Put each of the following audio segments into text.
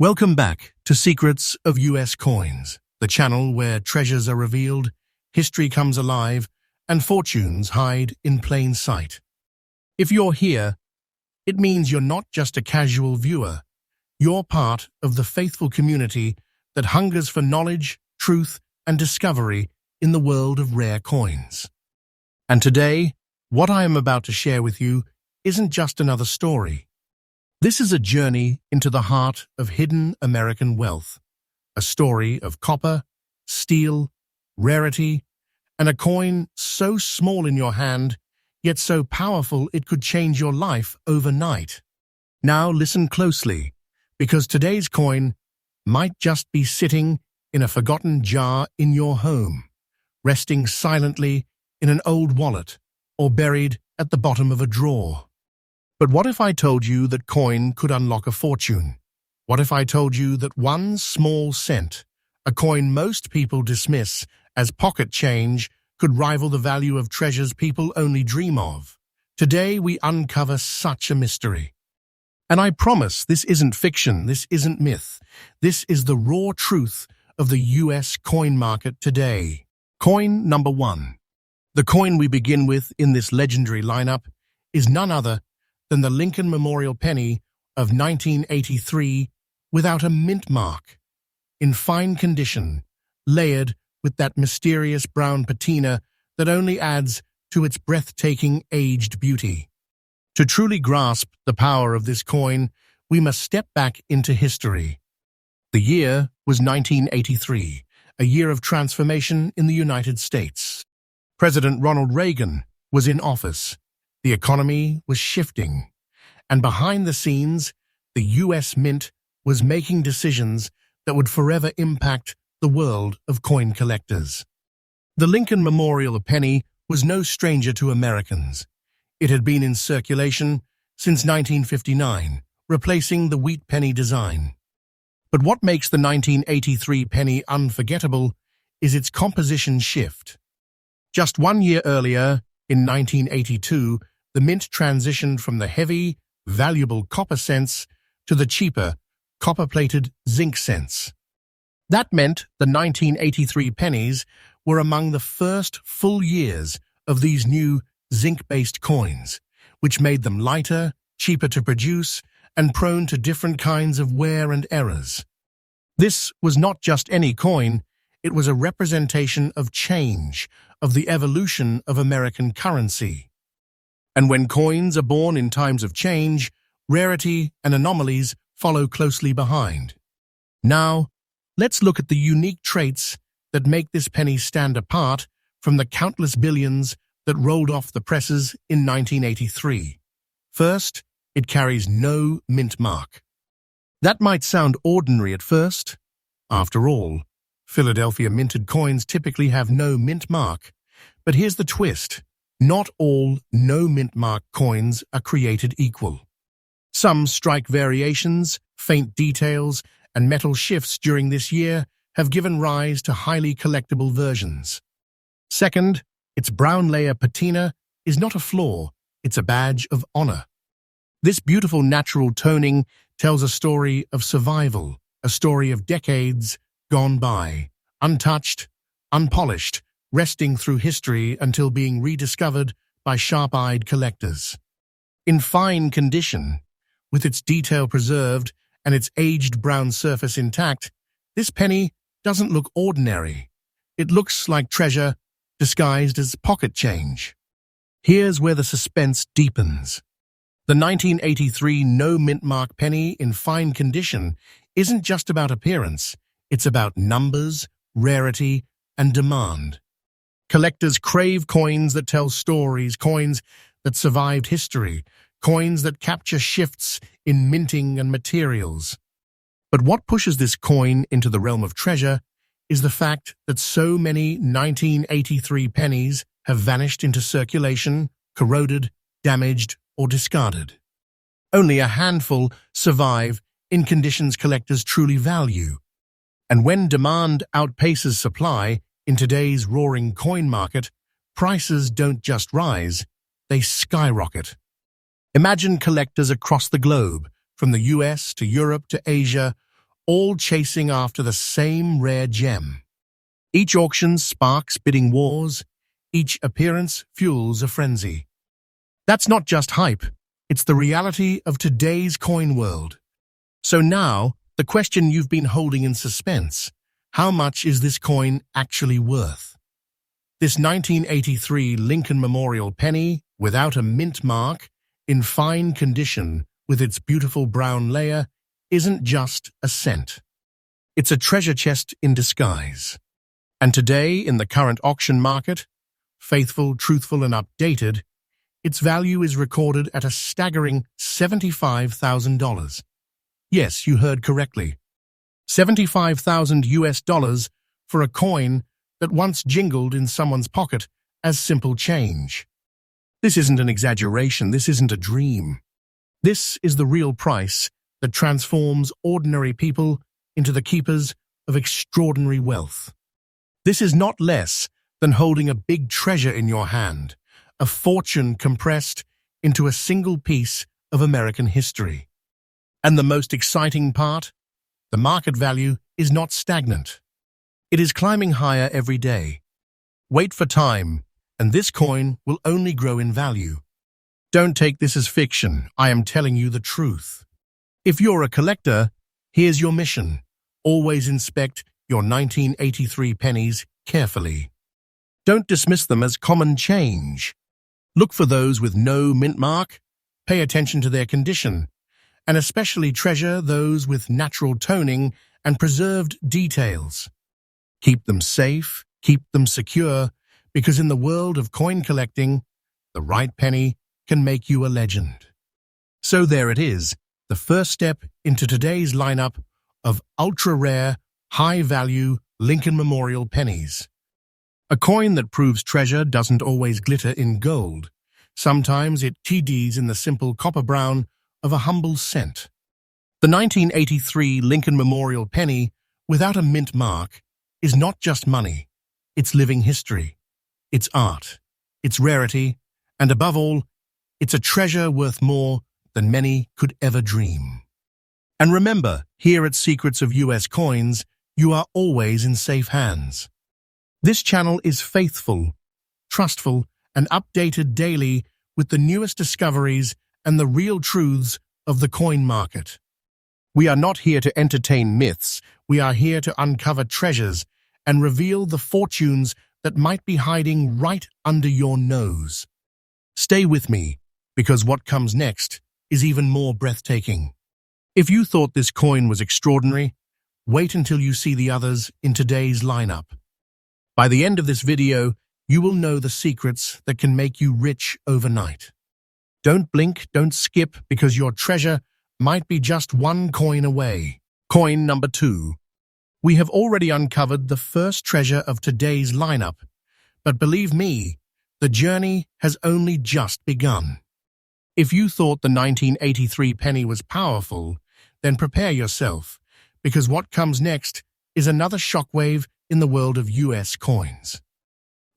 Welcome back to Secrets of US Coins, the channel where treasures are revealed, history comes alive, and fortunes hide in plain sight. If you're here, it means you're not just a casual viewer. You're part of the faithful community that hungers for knowledge, truth, and discovery in the world of rare coins. And today, what I am about to share with you isn't just another story. This is a journey into the heart of hidden American wealth, a story of copper, steel, rarity, and a coin so small in your hand, yet so powerful it could change your life overnight. Now listen closely, because today's coin might just be sitting in a forgotten jar in your home, resting silently in an old wallet, or buried at the bottom of a drawer. But what if I told you that coin could unlock a fortune? What if I told you that one small cent, a coin most people dismiss as pocket change, could rival the value of treasures people only dream of? Today we uncover such a mystery. And I promise this isn't fiction, this isn't myth. This is the raw truth of the US coin market today. Coin number 1. The coin we begin with in this legendary lineup is none other than the Lincoln Memorial penny of 1983 without a mint mark, in fine condition, layered with that mysterious brown patina that only adds to its breathtaking aged beauty. To truly grasp the power of this coin, we must step back into history. The year was 1983, a year of transformation in the United States. President Ronald Reagan was in office. The economy was shifting, and behind the scenes, the U.S. Mint was making decisions that would forever impact the world of coin collectors. The Lincoln Memorial penny was no stranger to Americans. It had been in circulation since 1959, replacing the wheat penny design. But what makes the 1983 penny unforgettable is its composition shift. Just 1 year earlier, in 1982, the mint transitioned from the heavy, valuable copper cents to the cheaper, copper-plated zinc cents. That meant the 1983 pennies were among the first full years of these new zinc-based coins, which made them lighter, cheaper to produce, and prone to different kinds of wear and errors. This was not just any coin, it was a representation of change, of the evolution of American currency. And when coins are born in times of change, rarity and anomalies follow closely behind. Now, let's look at the unique traits that make this penny stand apart from the countless billions that rolled off the presses in 1983. First, it carries no mint mark. That might sound ordinary at first. After all, Philadelphia minted coins typically have no mint mark. But here's the twist. Not all no mint mark coins are created equal. Some strike variations, faint details, and metal shifts during this year have given rise to highly collectible versions. Second, its brown layer patina is not a flaw, it's a badge of honor. This beautiful natural toning tells a story of survival, a story of decades gone by, untouched, unpolished, resting through history until being rediscovered by sharp-eyed collectors. In fine condition, with its detail preserved and its aged brown surface intact, this penny doesn't look ordinary. It looks like treasure disguised as pocket change. Here's where the suspense deepens. The 1983 no mint mark penny in fine condition isn't just about appearance, it's about numbers, rarity, and demand. Collectors crave coins that tell stories, coins that survived history, coins that capture shifts in minting and materials. But what pushes this coin into the realm of treasure is the fact that so many 1983 pennies have vanished into circulation, corroded, damaged, or discarded. Only a handful survive in conditions collectors truly value. And when demand outpaces supply in today's roaring coin market, prices don't just rise, they skyrocket. Imagine collectors across the globe, from the US to Europe to Asia, all chasing after the same rare gem. Each auction sparks bidding wars, each appearance fuels a frenzy. That's not just hype, it's the reality of today's coin world. So now, the question you've been holding in suspense: how much is this coin actually worth? This 1983 Lincoln Memorial penny, without a mint mark, in fine condition with its beautiful brown layer, isn't just a cent. It's a treasure chest in disguise. And today, in the current auction market, faithful, truthful, and updated, its value is recorded at a staggering $75,000. Yes, you heard correctly. $75,000 for a coin that once jingled in someone's pocket as simple change. This isn't an exaggeration, this isn't a dream. This is the real price that transforms ordinary people into the keepers of extraordinary wealth. This is not less than holding a big treasure in your hand, a fortune compressed into a single piece of American history. And the most exciting part? The market value is not stagnant. It is climbing higher every day. Wait for time, and this coin will only grow in value. Don't take this as fiction, I am telling you the truth. If you're a collector, here's your mission. Always inspect your 1983 pennies carefully. Don't dismiss them as common change. Look for those with no mint mark, pay attention to their condition, and especially treasure those with natural toning and preserved details. Keep them safe, keep them secure, because in the world of coin collecting, the right penny can make you a legend. So there it is, the first step into today's lineup of ultra-rare, high-value Lincoln Memorial pennies. A coin that proves treasure doesn't always glitter in gold. Sometimes it TDs in the simple copper brown of a humble cent. The 1983 Lincoln Memorial penny, without a mint mark, is not just money. It's living history. It's art. It's rarity. And above all, it's a treasure worth more than many could ever dream. And remember, here at Secrets of US Coins, you are always in safe hands. This channel is faithful, trustful, and updated daily with the newest discoveries and the real truths of the coin market. We are not here to entertain myths, we are here to uncover treasures and reveal the fortunes that might be hiding right under your nose. Stay with me, because what comes next is even more breathtaking. If you thought this coin was extraordinary, wait until you see the others in today's lineup. By the end of this video, you will know the secrets that can make you rich overnight. Don't blink, don't skip, because your treasure might be just one coin away. Coin number 2. We have already uncovered the first treasure of today's lineup, but believe me, the journey has only just begun. If you thought the 1983 penny was powerful, then prepare yourself, because what comes next is another shockwave in the world of US coins.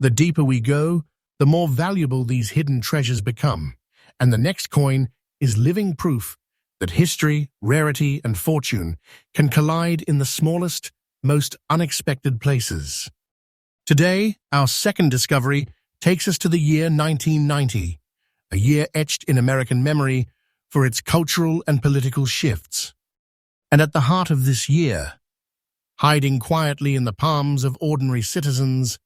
The deeper we go, the more valuable these hidden treasures become, and the next coin is living proof that history, rarity, and fortune can collide in the smallest, most unexpected places. Today, our second discovery takes us to the year 1990, a year etched in American memory for its cultural and political shifts. And at the heart of this year, hiding quietly in the palms of ordinary citizens,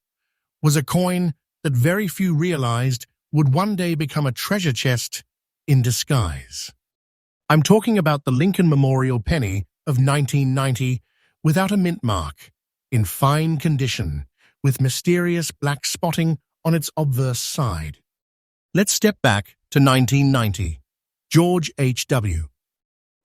was a coin that very few realized would one day become a treasure chest in disguise. I'm talking about the Lincoln Memorial penny of 1990 without a mint mark, in fine condition, with mysterious black spotting on its obverse side. Let's step back to 1990. George H.W.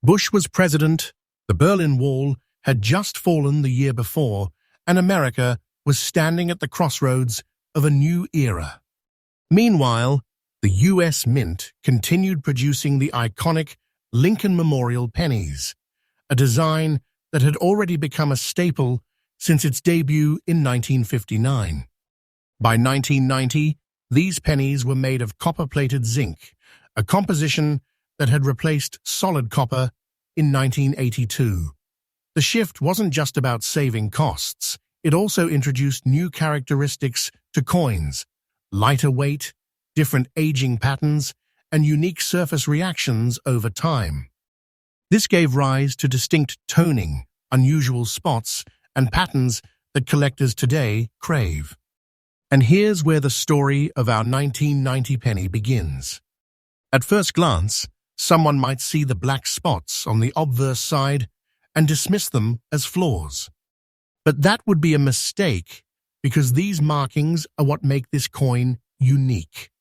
Bush was president, the Berlin Wall had just fallen the year before, and America was standing at the crossroads of a new era. Meanwhile, the U.S. Mint continued producing the iconic Lincoln Memorial pennies, a design that had already become a staple since its debut in 1959. By 1990, these pennies were made of copper-plated zinc, a composition that had replaced solid copper in 1982. The shift wasn't just about saving costs, it also introduced new characteristics to coins: lighter weight, different aging patterns, and unique surface reactions over time. This gave rise to distinct toning, unusual spots, and patterns that collectors today crave. And here's where the story of our 1990 penny begins. At first glance, someone might see the black spots on the obverse side and dismiss them as flaws. But that would be a mistake, because these markings are what make this coin unique.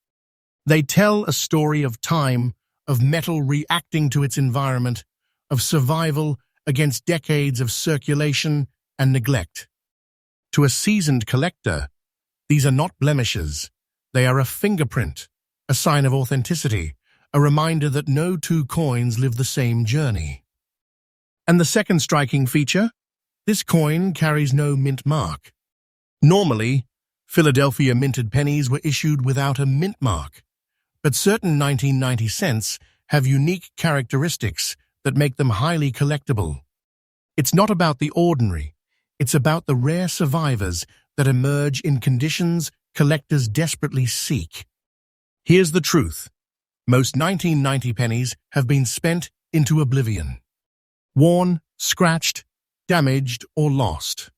They tell a story of time, of metal reacting to its environment, of survival against decades of circulation and neglect. To a seasoned collector, these are not blemishes. They are a fingerprint, a sign of authenticity, a reminder that no two coins live the same journey. And the second striking feature? This coin carries no mint mark. Normally, Philadelphia minted pennies were issued without a mint mark, but certain 1990 cents have unique characteristics that make them highly collectible. It's not about the ordinary, it's about the rare survivors that emerge in conditions collectors desperately seek. Here's the truth. Most 1990 pennies have been spent into oblivion. Worn, scratched, damaged, or lost.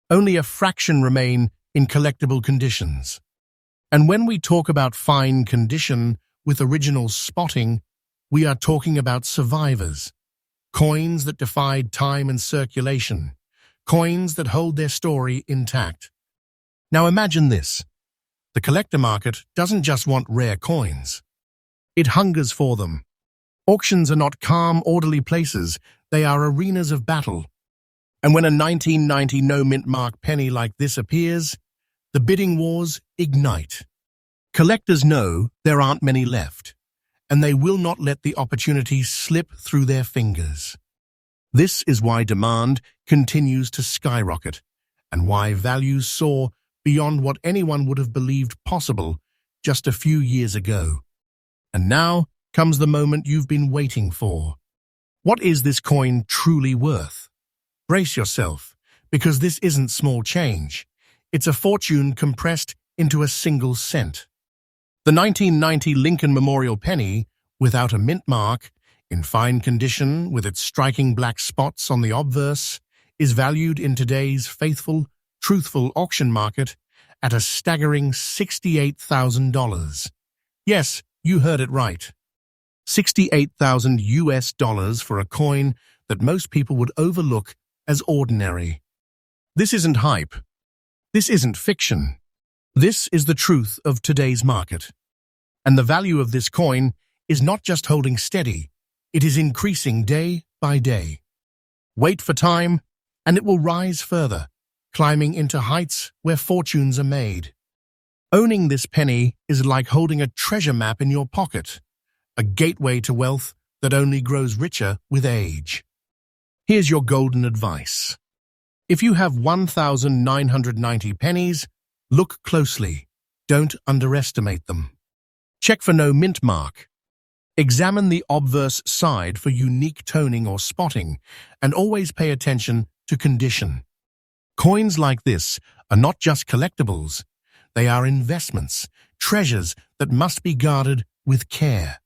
Only a fraction remain in collectible conditions. And when we talk about fine condition with original spotting, we are talking about survivors. Coins that defied time and circulation. Coins that hold their story intact. Now imagine this. The collector market doesn't just want rare coins. It hungers for them. Auctions are not calm, orderly places. They are arenas of battle. And when a 1990 no-mint mark penny like this appears, the bidding wars ignite. Collectors know there aren't many left, and they will not let the opportunity slip through their fingers. This is why demand continues to skyrocket, and why values soar beyond what anyone would have believed possible just a few years ago. And now comes the moment you've been waiting for. What is this coin truly worth? Brace yourself, because this isn't small change. It's a fortune compressed into a single cent. The 1990 Lincoln Memorial penny, without a mint mark, in fine condition with its striking black spots on the obverse, is valued in today's faithful, truthful auction market at a staggering $68,000. Yes, you heard it right. $68,000 for a coin that most people would overlook as ordinary. This isn't hype. This isn't fiction. This is the truth of today's market. And the value of this coin is not just holding steady, it is increasing day by day. Wait for time, and it will rise further, climbing into heights where fortunes are made. Owning this penny is like holding a treasure map in your pocket, a gateway to wealth that only grows richer with age. Here's your golden advice. If you have 1,990 pennies, look closely. Don't underestimate them. Check for no mint mark. Examine the obverse side for unique toning or spotting, and always pay attention to condition. Coins like this are not just collectibles. They are investments, treasures that must be guarded with care.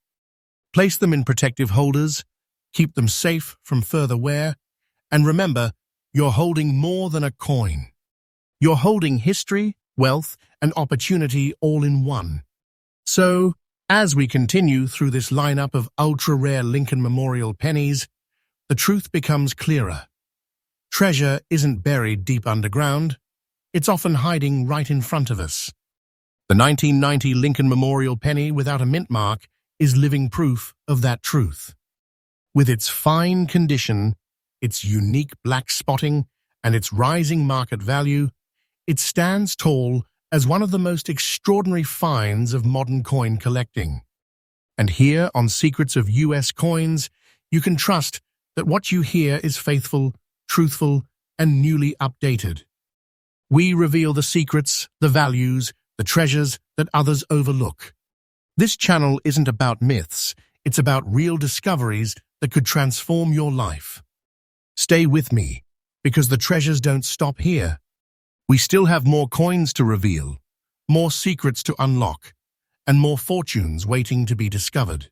Place them in protective holders, keep them safe from further wear, and remember, you're holding more than a coin. You're holding history, wealth, and opportunity all in one. So, as we continue through this lineup of ultra-rare Lincoln Memorial pennies, the truth becomes clearer. Treasure isn't buried deep underground. It's often hiding right in front of us. The 1990 Lincoln Memorial penny without a mint mark is living proof of that truth. With its fine condition, its unique black spotting, and its rising market value, it stands tall as one of the most extraordinary finds of modern coin collecting. And here on Secrets of US Coins, you can trust that what you hear is faithful, truthful, and newly updated. We reveal the secrets, the values, the treasures that others overlook. This channel isn't about myths, it's about real discoveries that could transform your life. Stay with me, because the treasures don't stop here. We still have more coins to reveal, more secrets to unlock, and more fortunes waiting to be discovered.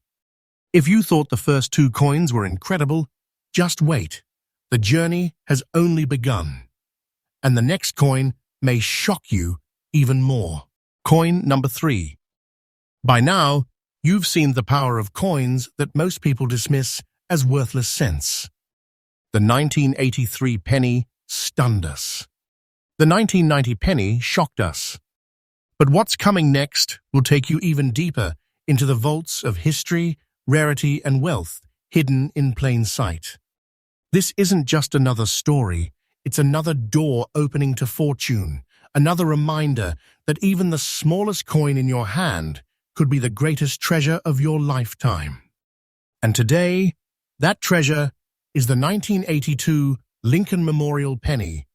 If you thought the first two coins were incredible, just wait. The journey has only begun. And the next coin may shock you even more. Coin number 3. By now, you've seen the power of coins that most people dismiss as worthless cents. The 1983 penny stunned us. The 1990 penny shocked us. But what's coming next will take you even deeper into the vaults of history, rarity, and wealth hidden in plain sight. This isn't just another story, it's another door opening to fortune, another reminder that even the smallest coin in your hand could be the greatest treasure of your lifetime. And today, that treasure is the 1982 Lincoln Memorial penny,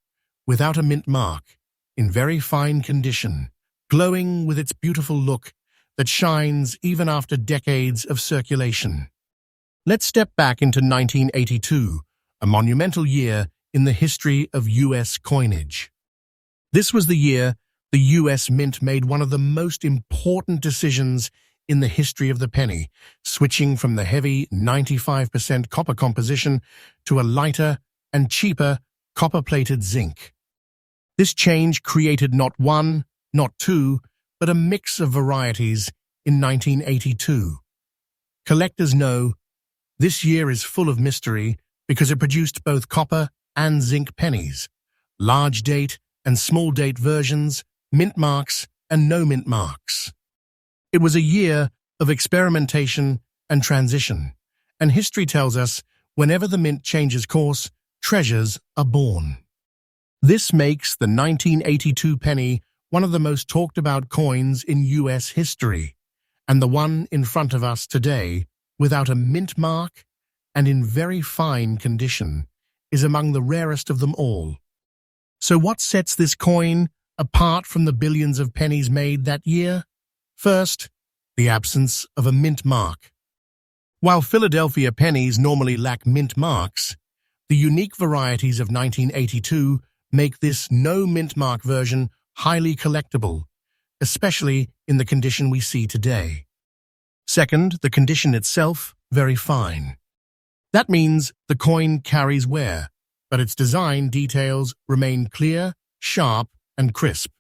without a mint mark, in very fine condition, glowing with its beautiful look that shines even after decades of circulation. Let's step back into 1982, a monumental year in the history of U.S. coinage. This was the year the U.S. Mint made one of the most important decisions in the history of the penny, switching from the heavy 95% copper composition to a lighter and cheaper copper-plated zinc. This change created not one, not two, but a mix of varieties in 1982. Collectors know this year is full of mystery because it produced both copper and zinc pennies, large date and small date versions, mint marks and no mint marks. It was a year of experimentation and transition, and history tells us whenever the mint changes course, treasures are born. This makes the 1982 penny one of the most talked about coins in U.S. history, and the one in front of us today, without a mint mark and in very fine condition, is among the rarest of them all. So what sets this coin apart from the billions of pennies made that year? First, the absence of a mint mark. While Philadelphia pennies normally lack mint marks, the unique varieties of 1982 make this no mint mark version highly collectible, especially in the condition we see today. Second, the condition itself, very fine. That means the coin carries wear, but its design details remain clear, sharp, and crisp.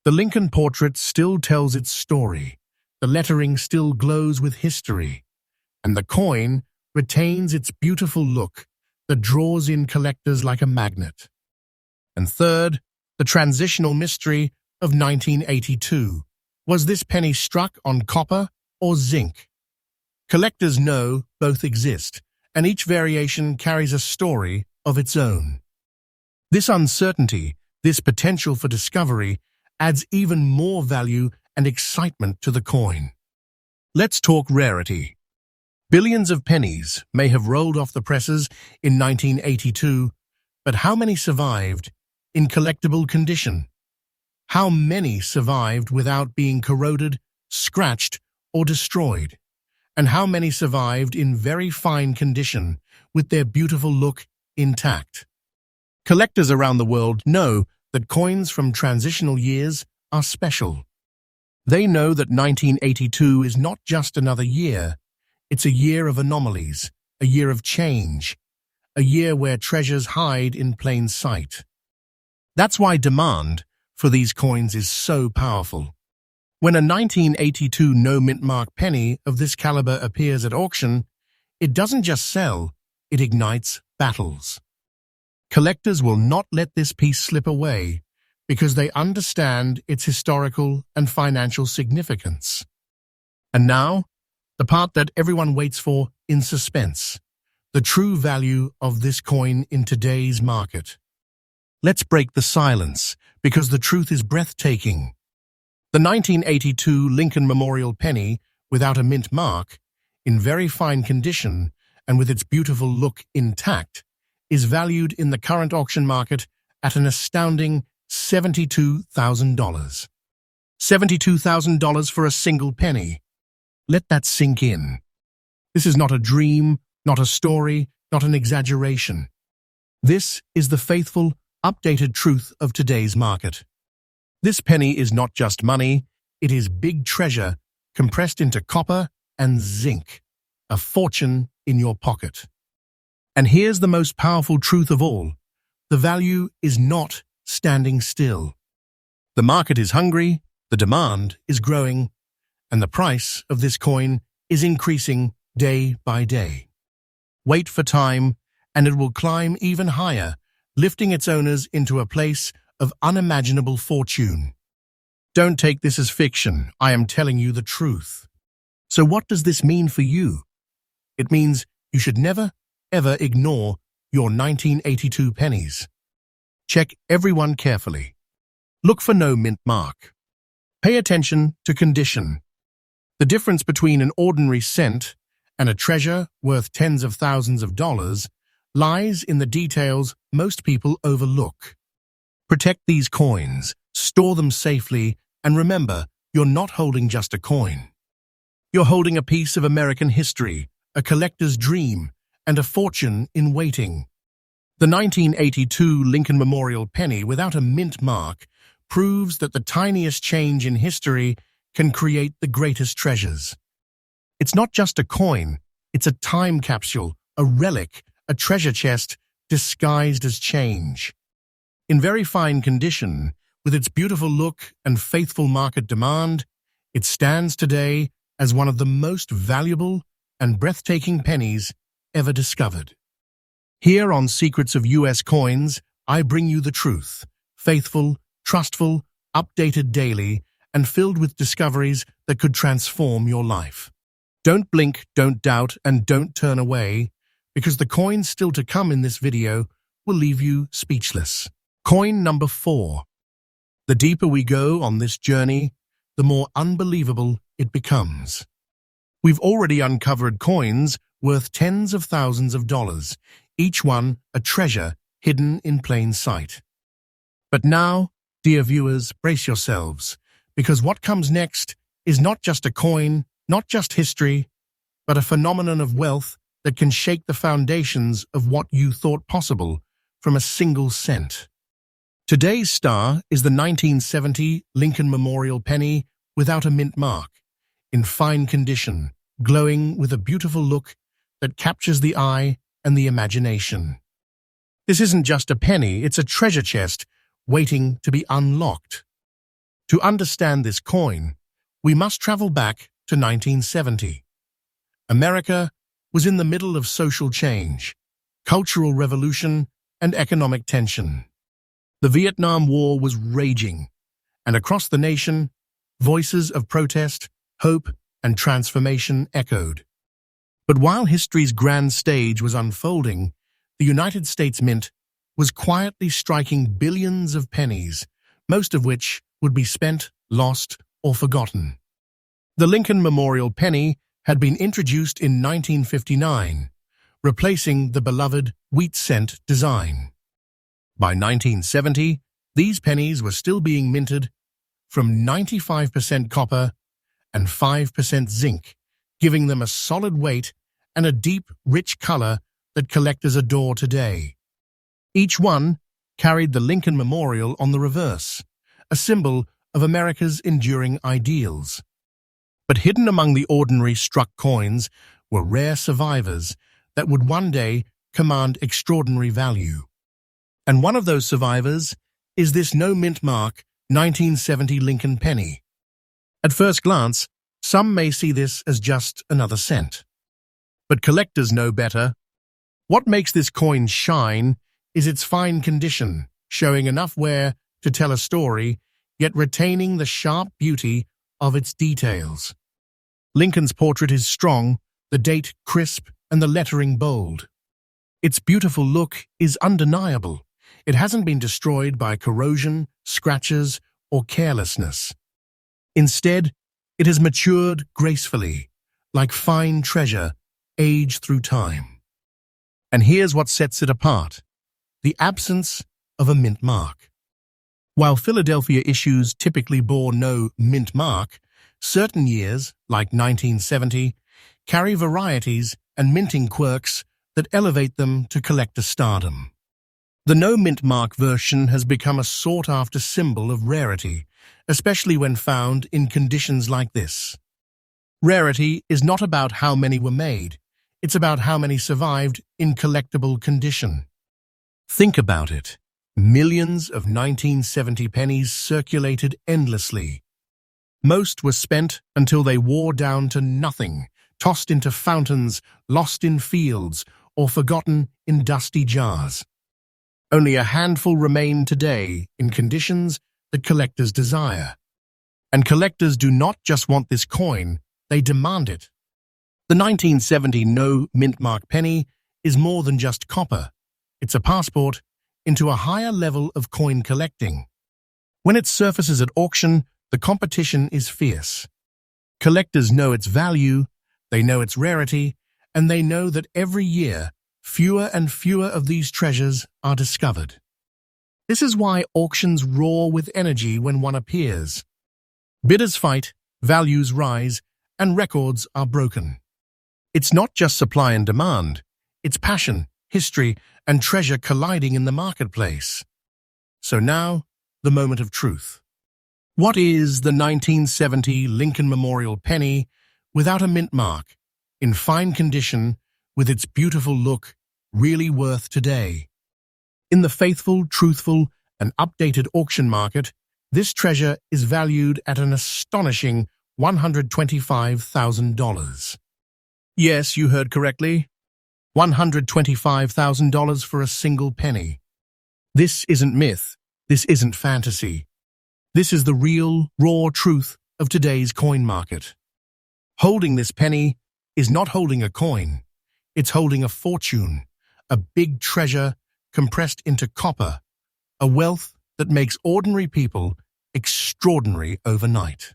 The Lincoln portrait still tells its story, the lettering still glows with history, and the coin retains its beautiful look that draws in collectors like a magnet. And third, the transitional mystery of 1982. Was this penny struck on copper or zinc? Collectors know both exist, and each variation carries a story of its own. This uncertainty, this potential for discovery, adds even more value and excitement to the coin. Let's talk rarity. Billions of pennies may have rolled off the presses in 1982, but how many survived in collectible condition? How many survived without being corroded, scratched, or destroyed? And how many survived in very fine condition with their beautiful look intact? Collectors around the world know that coins from transitional years are special. They know that 1982 is not just another year, it's a year of anomalies, a year of change, a year where treasures hide in plain sight. That's why demand for these coins is so powerful. When a 1982 no-mint mark penny of this caliber appears at auction, it doesn't just sell, it ignites battles. Collectors will not let this piece slip away because they understand its historical and financial significance. And now, the part that everyone waits for in suspense, the true value of this coin in today's market. Let's break the silence, because the truth is breathtaking. The 1982 Lincoln Memorial penny, without a mint mark, in very fine condition and with its beautiful look intact, is valued in the current auction market at an astounding $72,000. $72,000 for a single penny. Let that sink in. This is not a dream, not a story, not an exaggeration. This is the faithful, updated truth of today's market. This penny is not just money, it is big treasure compressed into copper and zinc, a fortune in your pocket. And here's the most powerful truth of all. The value is not standing still. The market is hungry, the demand is growing, and the price of this coin is increasing day by day. Wait for time, and it will climb even higher, lifting its owners into a place of unimaginable fortune. Don't take this as fiction. I am telling you the truth. So what does this mean for you? It means you should never, ever ignore your 1982 pennies. Check everyone carefully. Look for no mint mark. Pay attention to condition. The difference between an ordinary cent and a treasure worth tens of thousands of dollars lies in the details most people overlook. Protect these coins, store them safely, and remember, you're not holding just a coin. You're holding a piece of American history, a collector's dream, and a fortune in waiting. The 1982 Lincoln Memorial penny without a mint mark proves that the tiniest change in history can create the greatest treasures. It's not just a coin, it's a time capsule, a relic, a treasure chest disguised as change. In very fine condition, with its beautiful look and faithful market demand, it stands today as one of the most valuable and breathtaking pennies ever discovered. Here on Secrets of US Coins, I bring you the truth, faithful, trustful, updated daily, and filled with discoveries that could transform your life. Don't blink, don't doubt, and don't turn away, because the coins still to come in this video will leave you speechless. Coin number 4. The deeper we go on this journey, the more unbelievable it becomes. We've already uncovered coins worth tens of thousands of dollars, each one a treasure hidden in plain sight. But now, dear viewers, brace yourselves, because what comes next is not just a coin, not just history, but a phenomenon of wealth that can shake the foundations of what you thought possible from a single cent. Today's star is the 1970 Lincoln Memorial penny without a mint mark, in fine condition, glowing with a beautiful look that captures the eye and the imagination. This isn't just a penny, it's a treasure chest waiting to be unlocked. To understand this coin, we must travel back to 1970. America was in the middle of social change, cultural revolution, and economic tension. The Vietnam War was raging, and across the nation, voices of protest, hope, and transformation echoed. But while history's grand stage was unfolding, the United States Mint was quietly striking billions of pennies, most of which would be spent, lost, or forgotten. The Lincoln Memorial penny had been introduced in 1959, replacing the beloved wheat cent design. By 1970, these pennies were still being minted from 95% copper and 5% zinc, giving them a solid weight and a deep, rich color that collectors adore today. Each one carried the Lincoln Memorial on the reverse, a symbol of America's enduring ideals. But hidden among the ordinary struck coins were rare survivors that would one day command extraordinary value. And one of those survivors is this no mint mark 1970 Lincoln penny. At first glance, some may see this as just another cent. But collectors know better. What makes this coin shine is its fine condition, showing enough wear to tell a story, yet retaining the sharp beauty of its details. Lincoln's portrait is strong, the date crisp, and the lettering bold. Its beautiful look is undeniable. It hasn't been destroyed by corrosion, scratches, or carelessness. Instead, it has matured gracefully, like fine treasure aged through time. And here's what sets it apart: the absence of a mint mark. While Philadelphia issues typically bore no mint mark, certain years, like 1970, carry varieties and minting quirks that elevate them to collector stardom. The no mint mark version has become a sought-after symbol of rarity, especially when found in conditions like this. Rarity is not about how many were made, it's about how many survived in collectible condition. Think about it. Millions of 1970 pennies circulated endlessly. Most were spent until they wore down to nothing, tossed into fountains, lost in fields, or forgotten in dusty jars. Only a handful remain today in conditions that collectors desire. And collectors do not just want this coin, they demand it. The 1970 no mint mark penny is more than just copper. It's a passport into a higher level of coin collecting. When it surfaces at auction, the competition is fierce. Collectors know its value, they know its rarity, and they know that every year, fewer and fewer of these treasures are discovered. This is why auctions roar with energy when one appears. Bidders fight, values rise, and records are broken. It's not just supply and demand, it's passion, history, and treasure colliding in the marketplace. So now, the moment of truth. What is the 1970 Lincoln Memorial penny without a mint mark, in fine condition, with its beautiful look, really worth today? In the faithful, truthful, and updated auction market, this treasure is valued at an astonishing $125,000. Yes, you heard correctly. $125,000 for a single penny. This isn't myth. This isn't fantasy. This is the real, raw truth of today's coin market. Holding this penny is not holding a coin. It's holding a fortune, a big treasure compressed into copper, a wealth that makes ordinary people extraordinary overnight.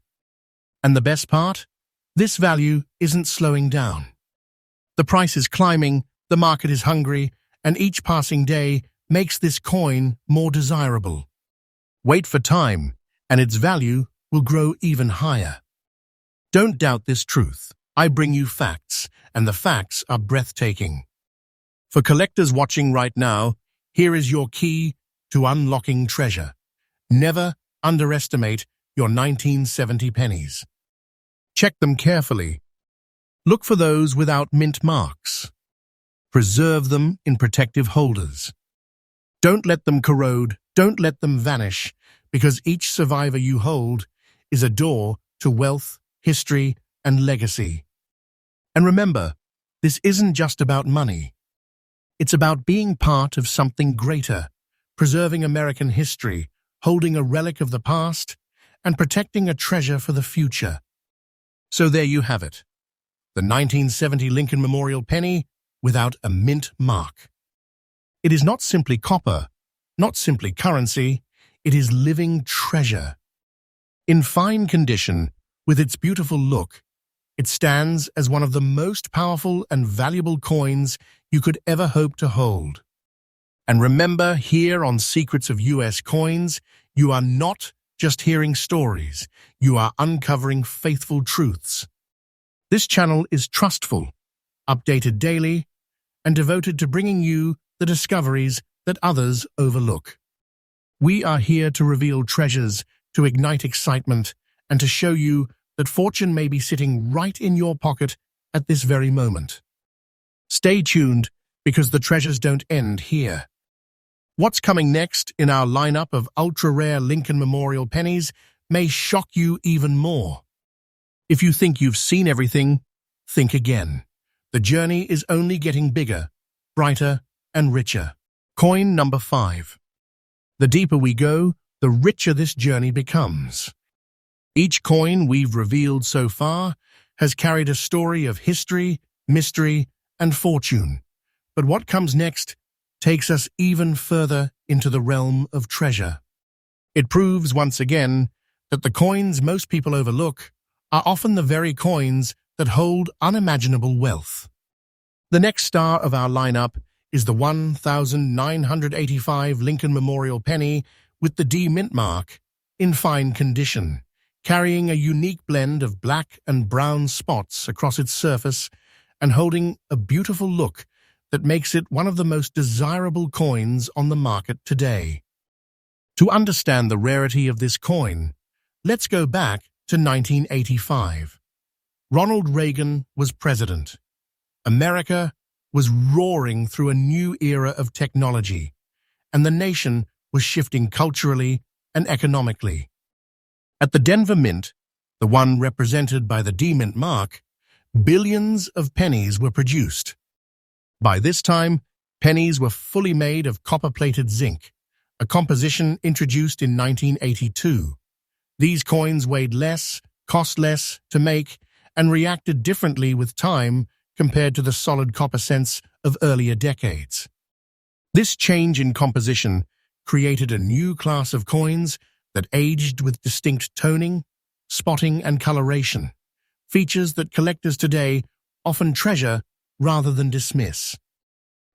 And the best part? This value isn't slowing down. The price is climbing, the market is hungry, and each passing day makes this coin more desirable. Wait for time, and its value will grow even higher. Don't doubt this truth. I bring you facts, and the facts are breathtaking. For collectors watching right now, here is your key to unlocking treasure. Never underestimate your 1970 pennies. Check them carefully. Look for those without mint marks. Preserve them in protective holders. Don't let them corrode, don't let them vanish, because each survivor you hold is a door to wealth, history, and legacy. And remember, this isn't just about money. It's about being part of something greater, preserving American history, holding a relic of the past, and protecting a treasure for the future. So there you have it, the 1970 Lincoln Memorial penny without a mint mark. It is not simply copper, not simply currency, it is living treasure. In fine condition, with its beautiful look, it stands as one of the most powerful and valuable coins you could ever hope to hold. And remember, here on Secrets of US Coins, you are not just hearing stories, you are uncovering faithful truths. This channel is trustful, updated daily, and devoted to bringing you the discoveries that others overlook. We are here to reveal treasures, to ignite excitement, and to show you that fortune may be sitting right in your pocket at this very moment. Stay tuned, because the treasures don't end here. What's coming next in our lineup of ultra-rare Lincoln Memorial pennies may shock you even more. If you think you've seen everything, think again. The journey is only getting bigger, brighter, and richer. Coin number 5. The deeper we go, the richer this journey becomes. Each coin we've revealed so far has carried a story of history, mystery, and fortune. But what comes next takes us even further into the realm of treasure. It proves once again that the coins most people overlook are often the very coins that hold unimaginable wealth. The next star of our lineup is the 1985 Lincoln Memorial penny with the D mint mark in fine condition, carrying a unique blend of black and brown spots across its surface and holding a beautiful look that makes it one of the most desirable coins on the market today. To understand the rarity of this coin, let's go back to 1985. Ronald Reagan was president. America was roaring through a new era of technology, and the nation was shifting culturally and economically. At the Denver Mint, the one represented by the D-Mint mark, billions of pennies were produced. By this time, pennies were fully made of copper-plated zinc, a composition introduced in 1982. These coins weighed less, cost less to make, and reacted differently with time compared to the solid copper cents of earlier decades. This change in composition created a new class of coins that aged with distinct toning, spotting, and coloration, features that collectors today often treasure rather than dismiss.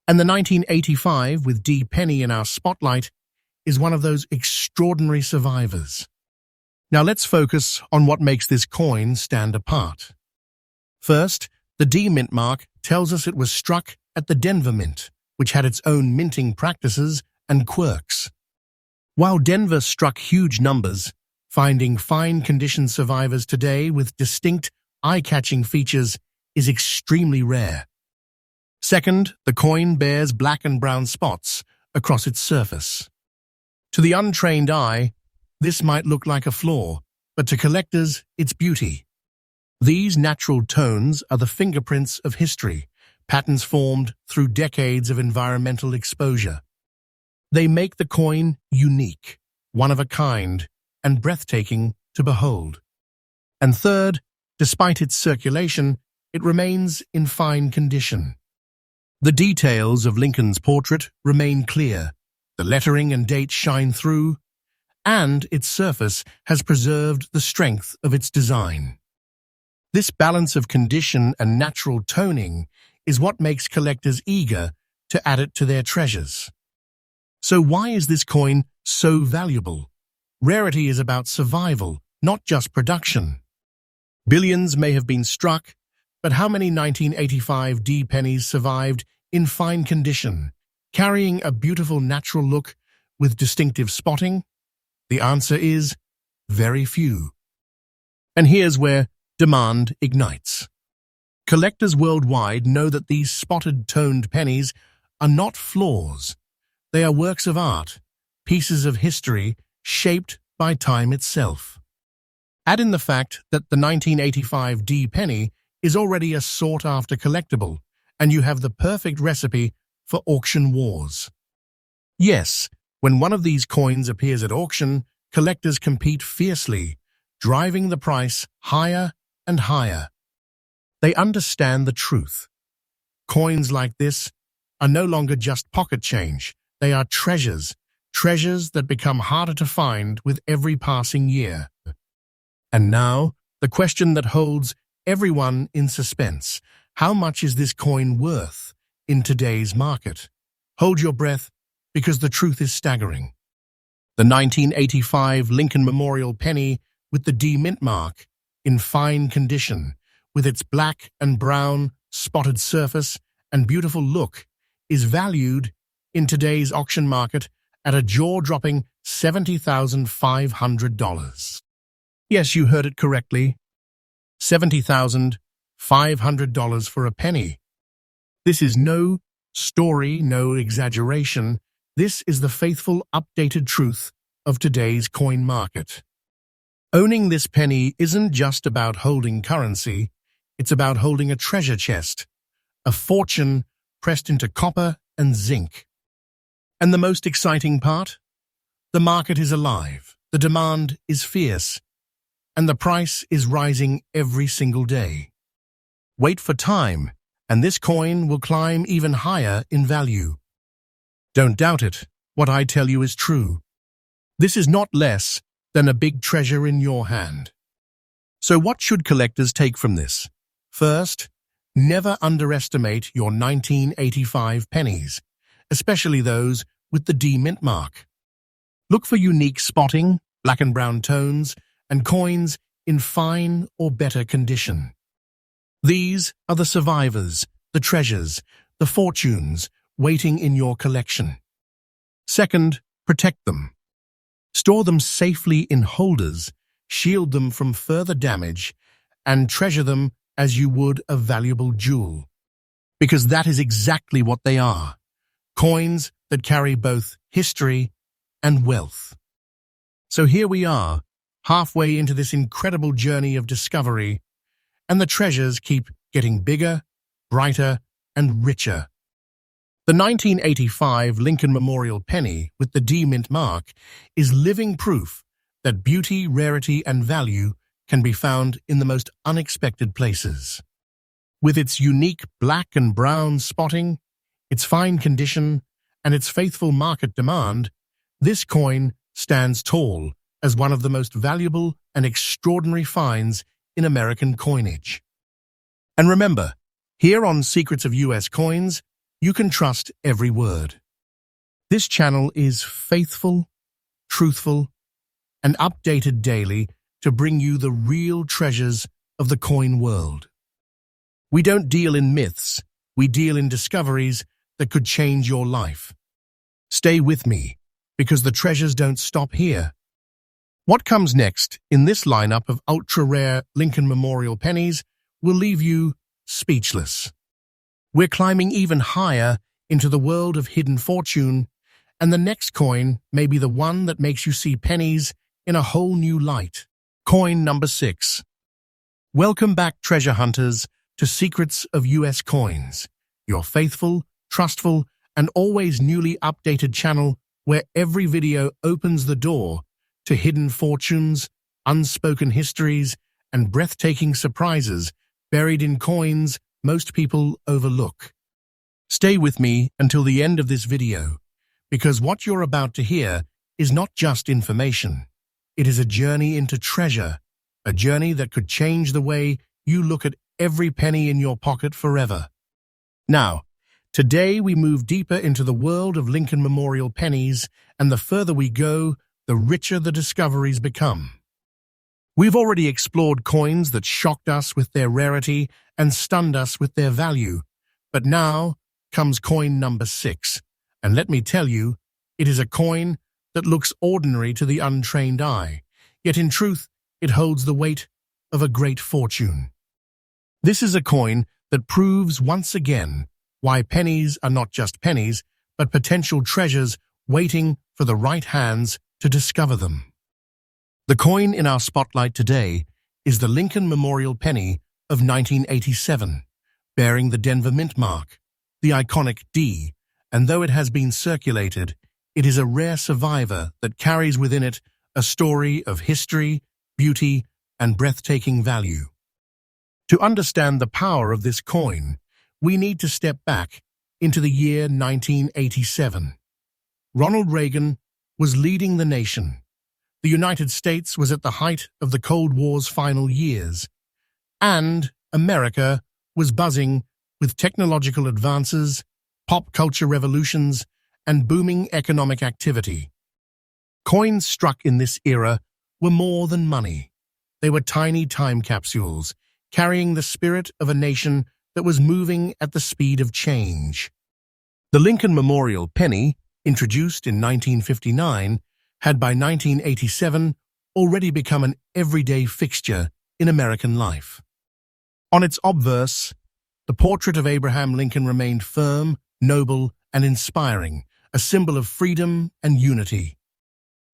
And the 1985 with D penny in our spotlight is one of those extraordinary survivors. Now let's focus on what makes this coin stand apart. First, the D Mint mark tells us it was struck at the Denver Mint, which had its own minting practices and quirks. While Denver struck huge numbers, finding fine-condition survivors today with distinct, eye-catching features is extremely rare. Second, the coin bears black and brown spots across its surface. To the untrained eye, this might look like a flaw, but to collectors, it's beauty. These natural tones are the fingerprints of history, patterns formed through decades of environmental exposure. They make the coin unique, one of a kind, and breathtaking to behold. And third, despite its circulation, it remains in fine condition. The details of Lincoln's portrait remain clear, the lettering and dates shine through, and its surface has preserved the strength of its design. This balance of condition and natural toning is what makes collectors eager to add it to their treasures. So why is this coin so valuable? Rarity is about survival, not just production. Billions may have been struck, but how many 1985 D pennies survived in fine condition, carrying a beautiful natural look with distinctive spotting? The answer is very few. And here's where demand ignites. Collectors worldwide know that these spotted toned pennies are not flaws. They are works of art, pieces of history shaped by time itself. Add in the fact that the 1985 D penny is already a sought-after collectible, and you have the perfect recipe for auction wars. Yes, when one of these coins appears at auction, collectors compete fiercely, driving the price higher and higher. They understand the truth. Coins like this are no longer just pocket change. They are treasures that become harder to find with every passing year. And now, the question that holds everyone in suspense. How much is this coin worth in today's market? Hold your breath, because the truth is staggering. The 1985 Lincoln Memorial penny with the D Mint mark, in fine condition, with its black and brown spotted surface and beautiful look, is valued in today's auction market at a jaw-dropping $70,500. Yes, you heard it correctly. $70,500 for a penny. This is no story, no exaggeration. This is the faithful, updated truth of today's coin market. Owning this penny isn't just about holding currency, it's about holding a treasure chest, a fortune pressed into copper and zinc. And the most exciting part? The market is alive, the demand is fierce, and the price is rising every single day. Wait for time, and this coin will climb even higher in value. Don't doubt it, what I tell you is true. This is not less than a big treasure in your hand. So what should collectors take from this? First, never underestimate your 1985 pennies, especially those with the D Mint mark. Look for unique spotting, black and brown tones, and coins in fine or better condition. These are the survivors, the treasures, the fortunes waiting in your collection. Second, protect them. Store them safely in holders, shield them from further damage, and treasure them as you would a valuable jewel. Because that is exactly what they are. Coins that carry both history and wealth. So here we are, halfway into this incredible journey of discovery, and the treasures keep getting bigger, brighter, and richer. The 1985 Lincoln Memorial penny with the D mint mark is living proof that beauty, rarity, and value can be found in the most unexpected places. With its unique black and brown spotting, its fine condition, and its faithful market demand, this coin stands tall as one of the most valuable and extraordinary finds in American coinage. And remember, here on Secrets of US Coins, you can trust every word. This channel is faithful, truthful, and updated daily to bring you the real treasures of the coin world. We don't deal in myths, we deal in discoveries that could change your life. Stay with me, because the treasures don't stop here. What comes next in this lineup of ultra-rare Lincoln Memorial pennies will leave you speechless. We're climbing even higher into the world of hidden fortune, and the next coin may be the one that makes you see pennies in a whole new light. Coin number 6. Welcome back, treasure hunters, to Secrets of US Coins, your faithful, trustful, and always newly updated channel where every video opens the door to hidden fortunes, unspoken histories, and breathtaking surprises buried in coins most people overlook. Stay with me until the end of this video, because what you're about to hear is not just information. It is a journey into treasure, a journey that could change the way you look at every penny in your pocket forever. Now, today we move deeper into the world of Lincoln Memorial pennies, and the further we go, the richer the discoveries become. We've already explored coins that shocked us with their rarity and stunned us with their value, but now comes coin number 6, and let me tell you, it is a coin that looks ordinary to the untrained eye, yet in truth it holds the weight of a great fortune. This is a coin that proves once again why pennies are not just pennies, but potential treasures waiting for the right hands to discover them. The coin in our spotlight today is the Lincoln Memorial penny of 1987, bearing the Denver mint mark, the iconic D, and though it has been circulated, it is a rare survivor that carries within it a story of history, beauty, and breathtaking value. To understand the power of this coin, we need to step back into the year 1987. Ronald Reagan was leading the nation. The United States was at the height of the Cold War's final years, and America was buzzing with technological advances, pop culture revolutions, and booming economic activity. Coins struck in this era were more than money. They were tiny time capsules, carrying the spirit of a nation that was moving at the speed of change. The Lincoln Memorial penny, introduced in 1959, had by 1987 already become an everyday fixture in American life. On its obverse, the portrait of Abraham Lincoln remained firm, noble, and inspiring, a symbol of freedom and unity.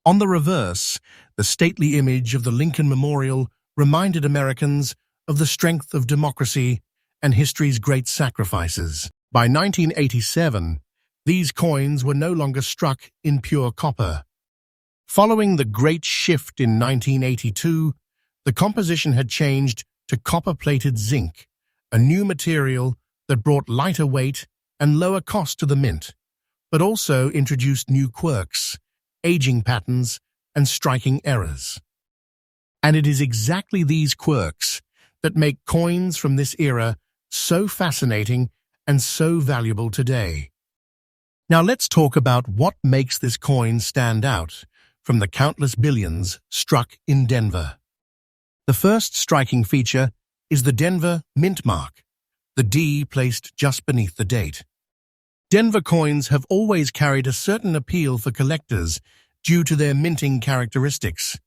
On the reverse, the stately image of the Lincoln Memorial reminded Americans of the strength of democracy and history's great sacrifices. By 1987, these coins were no longer struck in pure copper. Following the great shift in 1982, the composition had changed to copper-plated zinc, a new material that brought lighter weight and lower cost to the mint, but also introduced new quirks, aging patterns, and striking errors. And it is exactly these quirks that make coins from this era so fascinating and so valuable today. Now let's talk about what makes this coin stand out from the countless billions struck in Denver. The first striking feature is the Denver mint mark, the D placed just beneath the date. Denver coins have always carried a certain appeal for collectors due to their minting characteristics,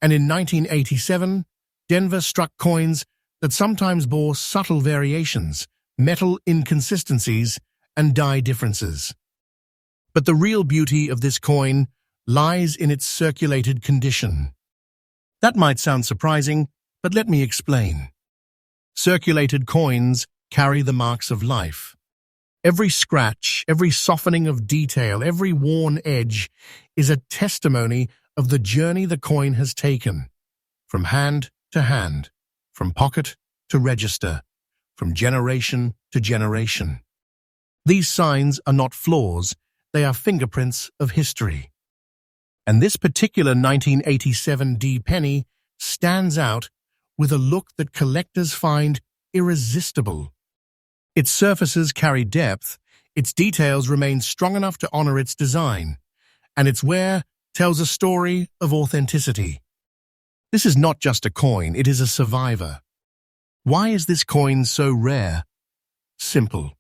and in 1987, Denver struck coins that sometimes bore subtle variations, metal inconsistencies, and die differences. But the real beauty of this coin lies in its circulated condition. That might sound surprising, but let me explain. Circulated coins carry the marks of life. Every scratch, every softening of detail, every worn edge is a testimony of the journey the coin has taken, from hand to hand, from pocket to register, from generation to generation. These signs are not flaws, they are fingerprints of history. And this particular 1987 D penny stands out with a look that collectors find irresistible. Its surfaces carry depth, its details remain strong enough to honor its design, and its wear tells a story of authenticity. This is not just a coin, it is a survivor. Why is this coin so rare? Simple.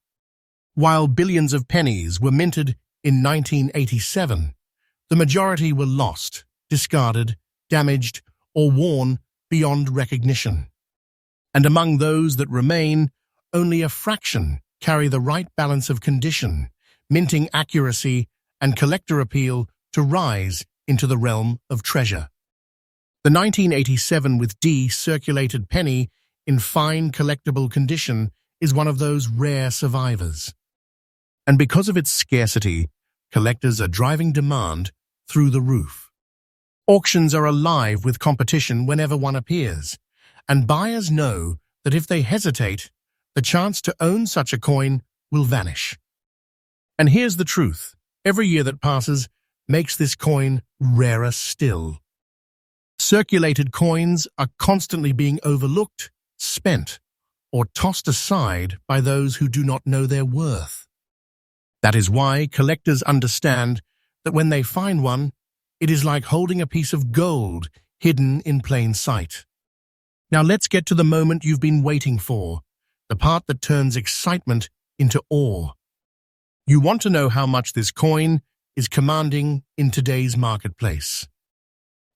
While billions of pennies were minted in 1987, the majority were lost, discarded, damaged, or worn beyond recognition. And among those that remain, only a fraction carry the right balance of condition, minting accuracy, and collector appeal to rise into the realm of treasure. The 1987 with D circulated penny in fine collectible condition is one of those rare survivors. And because of its scarcity, collectors are driving demand through the roof. Auctions are alive with competition whenever one appears, and buyers know that if they hesitate, the chance to own such a coin will vanish. And here's the truth. Every year that passes makes this coin rarer still. Circulated coins are constantly being overlooked, spent, or tossed aside by those who do not know their worth. That is why collectors understand that when they find one, it is like holding a piece of gold hidden in plain sight. Now let's get to the moment you've been waiting for, the part that turns excitement into awe. You want to know how much this coin is commanding in today's marketplace.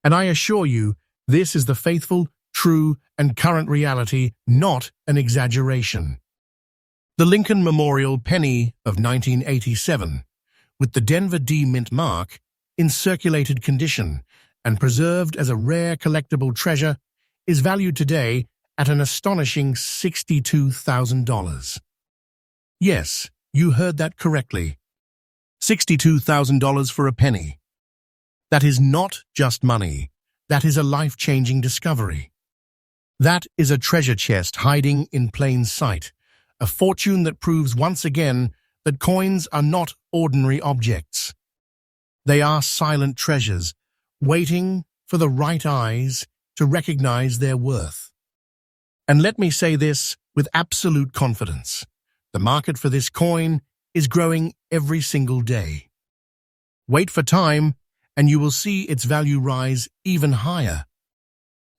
And I assure you, this is the faithful, true, and current reality, not an exaggeration. The Lincoln Memorial Penny of 1987, with the Denver D Mint mark, in circulated condition and preserved as a rare collectible treasure, is valued today at an astonishing $62,000. Yes, you heard that correctly. $62,000 for a penny. That is not just money. That is a life-changing discovery. That is a treasure chest hiding in plain sight, a fortune that proves once again that coins are not ordinary objects. They are silent treasures, waiting for the right eyes to recognize their worth. And let me say this with absolute confidence. The market for this coin is growing every single day. Wait for time, and you will see its value rise even higher.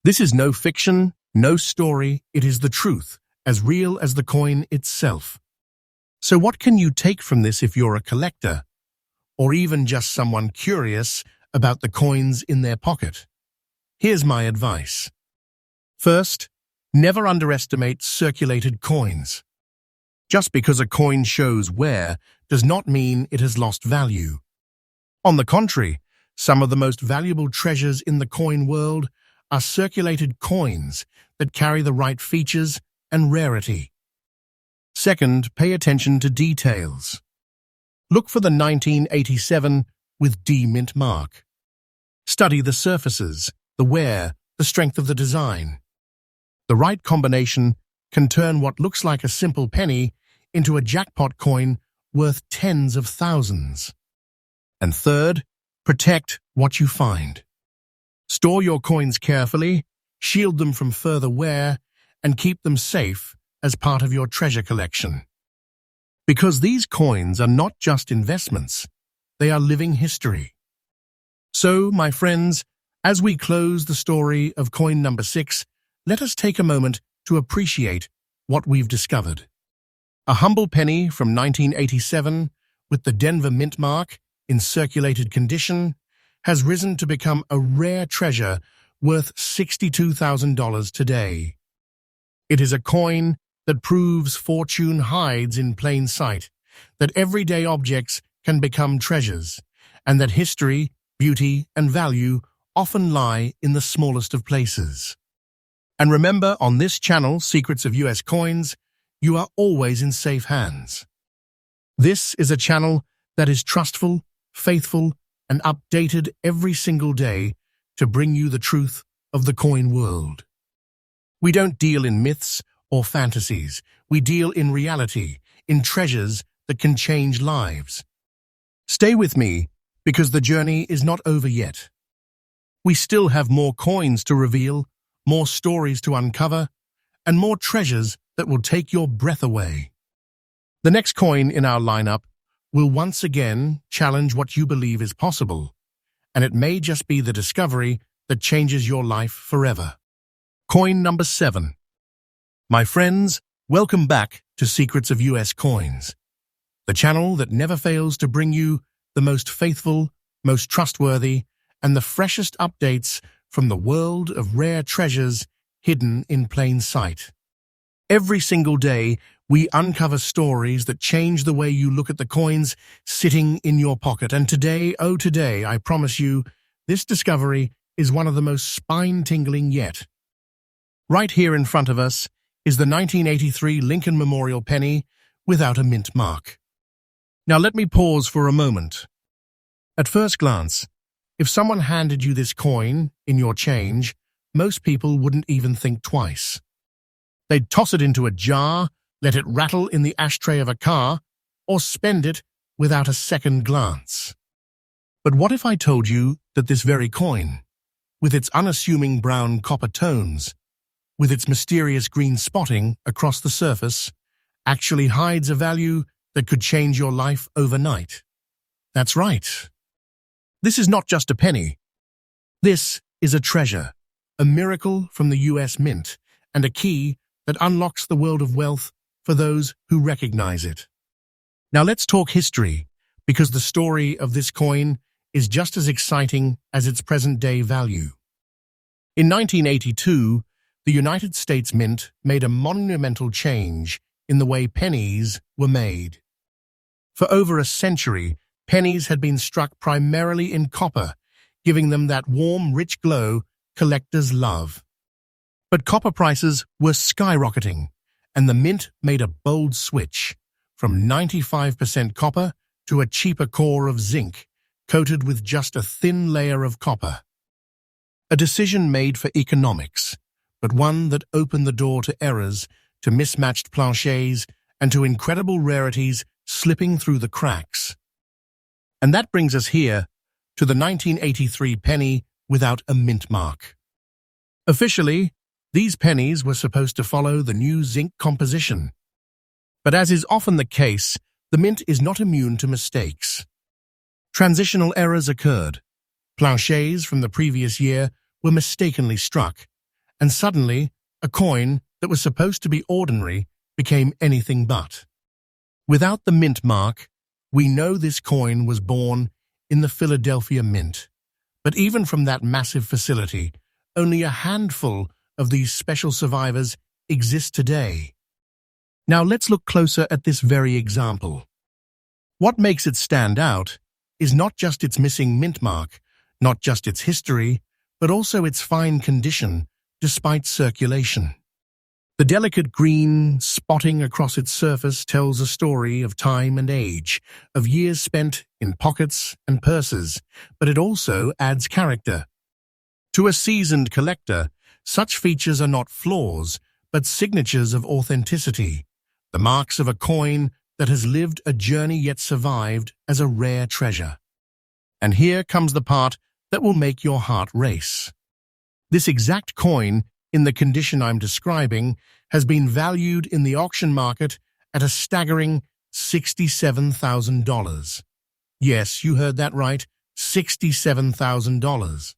This is no fiction, no story, it is the truth, as real as the coin itself. So what can you take from this if you're a collector, or even just someone curious about the coins in their pocket? Here's my advice. First, never underestimate circulated coins. Just because a coin shows wear does not mean it has lost value. On the contrary, some of the most valuable treasures in the coin world are circulated coins that carry the right features and rarity. Second, pay attention to details. Look for the 1987 with D Mint mark. Study the surfaces, the wear, the strength of the design. The right combination can turn what looks like a simple penny into a jackpot coin worth tens of thousands. And third, protect what you find. Store your coins carefully, shield them from further wear, and keep them safe as part of your treasure collection. Because these coins are not just investments, they are living history. So, my friends, as we close the story of coin number 6, let us take a moment to appreciate what we've discovered. A humble penny from 1987, with the Denver mint mark in circulated condition, has risen to become a rare treasure worth $62,000 today. It is a coin that proves fortune hides in plain sight, that everyday objects can become treasures, and that history, beauty, and value often lie in the smallest of places. And remember, on this channel, Secrets of US Coins, you are always in safe hands. This is a channel that is trustful, faithful, and updated every single day to bring you the truth of the coin world. We don't deal in myths or fantasies. We deal in reality, in treasures that can change lives. Stay with me, because the journey is not over yet. We still have more coins to reveal, more stories to uncover, and more treasures that will take your breath away. The next coin in our lineup will once again challenge what you believe is possible, and it may just be the discovery that changes your life forever. Coin number 7. My friends, welcome back to Secrets of US Coins, the channel that never fails to bring you the most faithful, most trustworthy, and the freshest updates from the world of rare treasures hidden in plain sight. Every single day, we uncover stories that change the way you look at the coins sitting in your pocket. And today, oh today, I promise you, this discovery is one of the most spine-tingling yet. Right here in front of us is the 1983 Lincoln Memorial penny without a mint mark. Now let me pause for a moment. At first glance, if someone handed you this coin in your change, most people wouldn't even think twice. They'd toss it into a jar, let it rattle in the ashtray of a car, or spend it without a second glance. But what if I told you that this very coin, with its unassuming brown copper tones, with its mysterious green spotting across the surface, actually hides a value that could change your life overnight? That's right. This is not just a penny. This is a treasure, a miracle from the US Mint, and a key that unlocks the world of wealth for those who recognize it. Now let's talk history, because the story of this coin is just as exciting as its present-day value. In 1982, the United States Mint made a monumental change in the way pennies were made. For over a century, pennies had been struck primarily in copper, giving them that warm, rich glow collectors love. But copper prices were skyrocketing, and the mint made a bold switch from 95% copper to a cheaper core of zinc, coated with just a thin layer of copper. A decision made for economics, but one that opened the door to errors, to mismatched planchets, and to incredible rarities slipping through the cracks. And that brings us here to the 1983 penny without a mint mark. Officially, these pennies were supposed to follow the new zinc composition. But as is often the case, the mint is not immune to mistakes. Transitional errors occurred. Planchets from the previous year were mistakenly struck, and suddenly, a coin that was supposed to be ordinary became anything but. Without the mint mark, we know this coin was born in the Philadelphia Mint. But even from that massive facility, only a handful of these special survivors exist today. Now let's look closer at this very example. What makes it stand out is not just its missing mint mark, not just its history, but also its fine condition despite circulation. The delicate green spotting across its surface tells a story of time and age, of years spent in pockets and purses, but it also adds character. To a seasoned collector, such features are not flaws, but signatures of authenticity, the marks of a coin that has lived a journey yet survived as a rare treasure. And here comes the part that will make your heart race. This exact coin, in the condition I'm describing, has been valued in the auction market at a staggering $67,000. Yes, you heard that right, $67,000.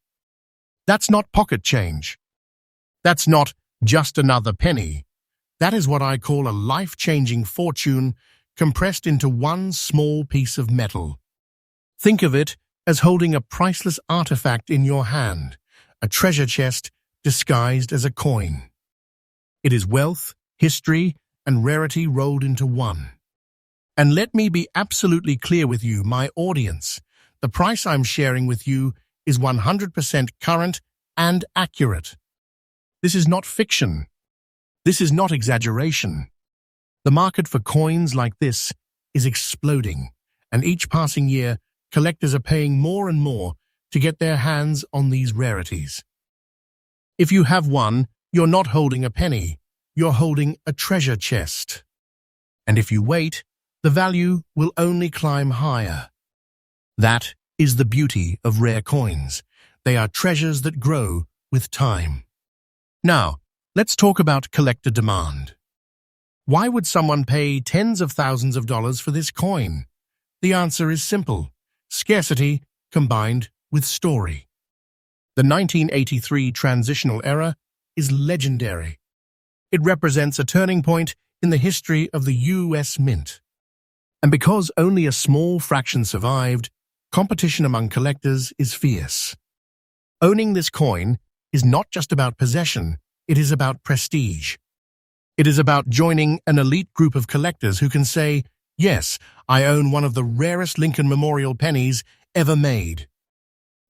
That's not pocket change. That's not just another penny. That is what I call a life-changing fortune compressed into one small piece of metal. Think of it as holding a priceless artifact in your hand, a treasure chest disguised as a coin. It is wealth, history, and rarity rolled into one. And let me be absolutely clear with you, my audience. The price I'm sharing with you is 100% current and accurate. This is not fiction. This is not exaggeration. The market for coins like this is exploding, and each passing year, collectors are paying more and more to get their hands on these rarities. If you have one, you're not holding a penny, you're holding a treasure chest. And if you wait, the value will only climb higher. That is the beauty of rare coins. They are treasures that grow with time. Now, let's talk about collector demand. Why would someone pay tens of thousands of dollars for this coin? The answer is simple: scarcity combined with story. The 1983 transitional era is legendary. It represents a turning point in the history of the U.S. Mint. And because only a small fraction survived, competition among collectors is fierce. Owning this coin is not just about possession, it is about prestige. It is about joining an elite group of collectors who can say, yes, I own one of the rarest Lincoln Memorial pennies ever made.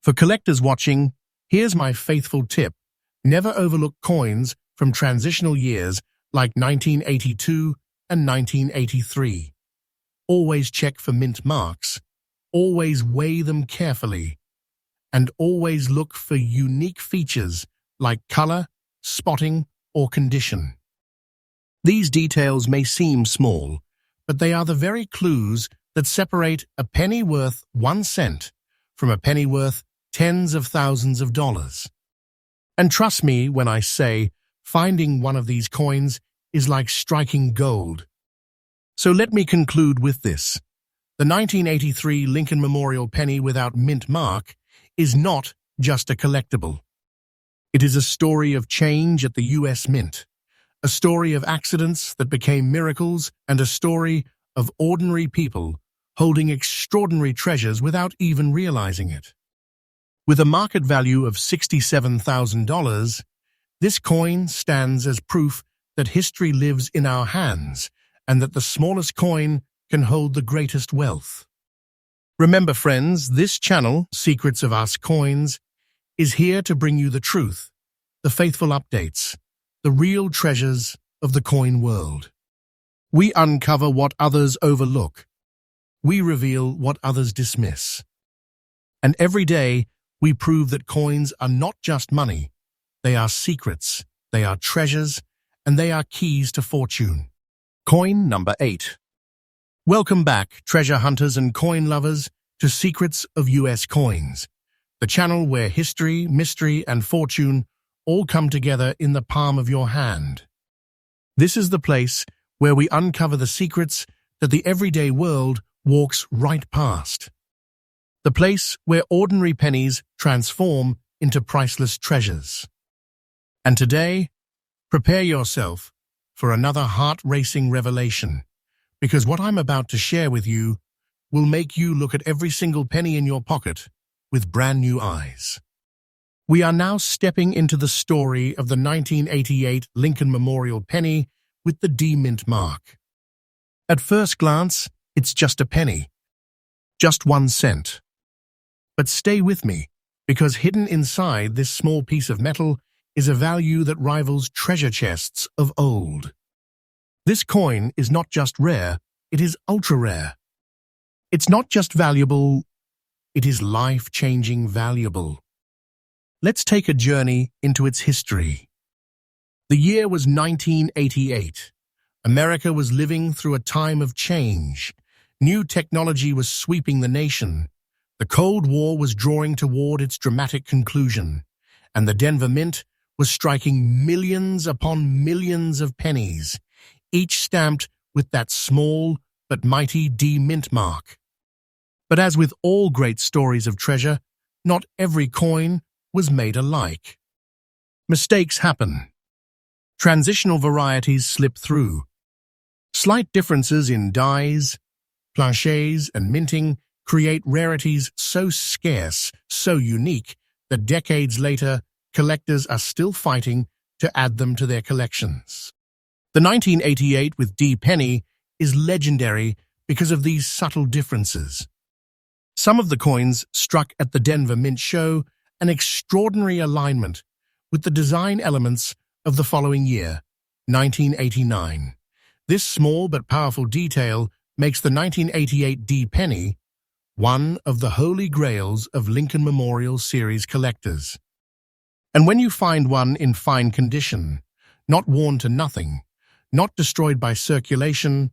For collectors watching, here's my faithful tip. Never overlook coins from transitional years like 1982 and 1983. Always check for mint marks. Always weigh them carefully. And always look for unique features like color, spotting, or condition. These details may seem small, but they are the very clues that separate a penny worth 1 cent from a penny worth tens of thousands of dollars. And trust me when I say, finding one of these coins is like striking gold. So let me conclude with this. The 1983 Lincoln Memorial penny without mint mark is not just a collectible. It is a story of change at the U.S. Mint, a story of accidents that became miracles, and a story of ordinary people holding extraordinary treasures without even realizing it. With a market value of $67,000, this coin stands as proof that history lives in our hands and that the smallest coin can hold the greatest wealth. Remember, friends, this channel, Secrets of Us Coins, is here to bring you the truth, the faithful updates, the real treasures of the coin world. We uncover what others overlook. We reveal what others dismiss. And every day, we prove that coins are not just money. They are secrets, they are treasures, and they are keys to fortune. Coin number 8. Welcome back, treasure hunters and coin lovers, to Secrets of U.S. Coins, the channel where history, mystery, and fortune all come together in the palm of your hand. This is the place where we uncover the secrets that the everyday world walks right past. The place where ordinary pennies transform into priceless treasures. And today, prepare yourself for another heart-racing revelation, because what I'm about to share with you will make you look at every single penny in your pocket with brand new eyes. We are now stepping into the story of the 1988 Lincoln Memorial penny with the D-Mint mark. At first glance, it's just a penny. Just 1 cent. But stay with me, because hidden inside this small piece of metal is a value that rivals treasure chests of old. This coin is not just rare, it is ultra-rare. It's not just valuable, it is life-changing valuable. Let's take a journey into its history. The year was 1988. America was living through a time of change. New technology was sweeping the nation. The Cold War was drawing toward its dramatic conclusion, and the Denver Mint was striking millions upon millions of pennies, each stamped with that small but mighty D-Mint mark. But as with all great stories of treasure, not every coin was made alike. Mistakes happen. Transitional varieties slip through. Slight differences in dyes, planchets, and minting create rarities so scarce, so unique, that decades later, collectors are still fighting to add them to their collections. The 1988 with D. Penny is legendary because of these subtle differences. Some of the coins struck at the Denver Mint show an extraordinary alignment with the design elements of the following year, 1989. This small but powerful detail makes the 1988 D. Penny one of the holy grails of Lincoln Memorial Series collectors. And when you find one in fine condition, not worn to nothing, not destroyed by circulation,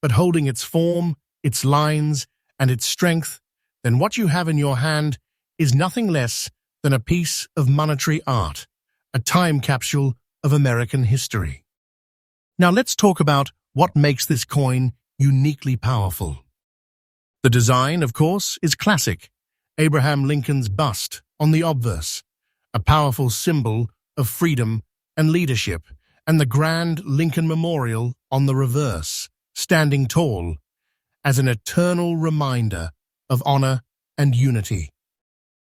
but holding its form, its lines, and its strength, then what you have in your hand is nothing less than a piece of monetary art, a time capsule of American history. Now let's talk about what makes this coin uniquely powerful. The design, of course, is classic. Abraham Lincoln's bust on the obverse, a powerful symbol of freedom and leadership, and the grand Lincoln Memorial on the reverse, standing tall as an eternal reminder of honor and unity.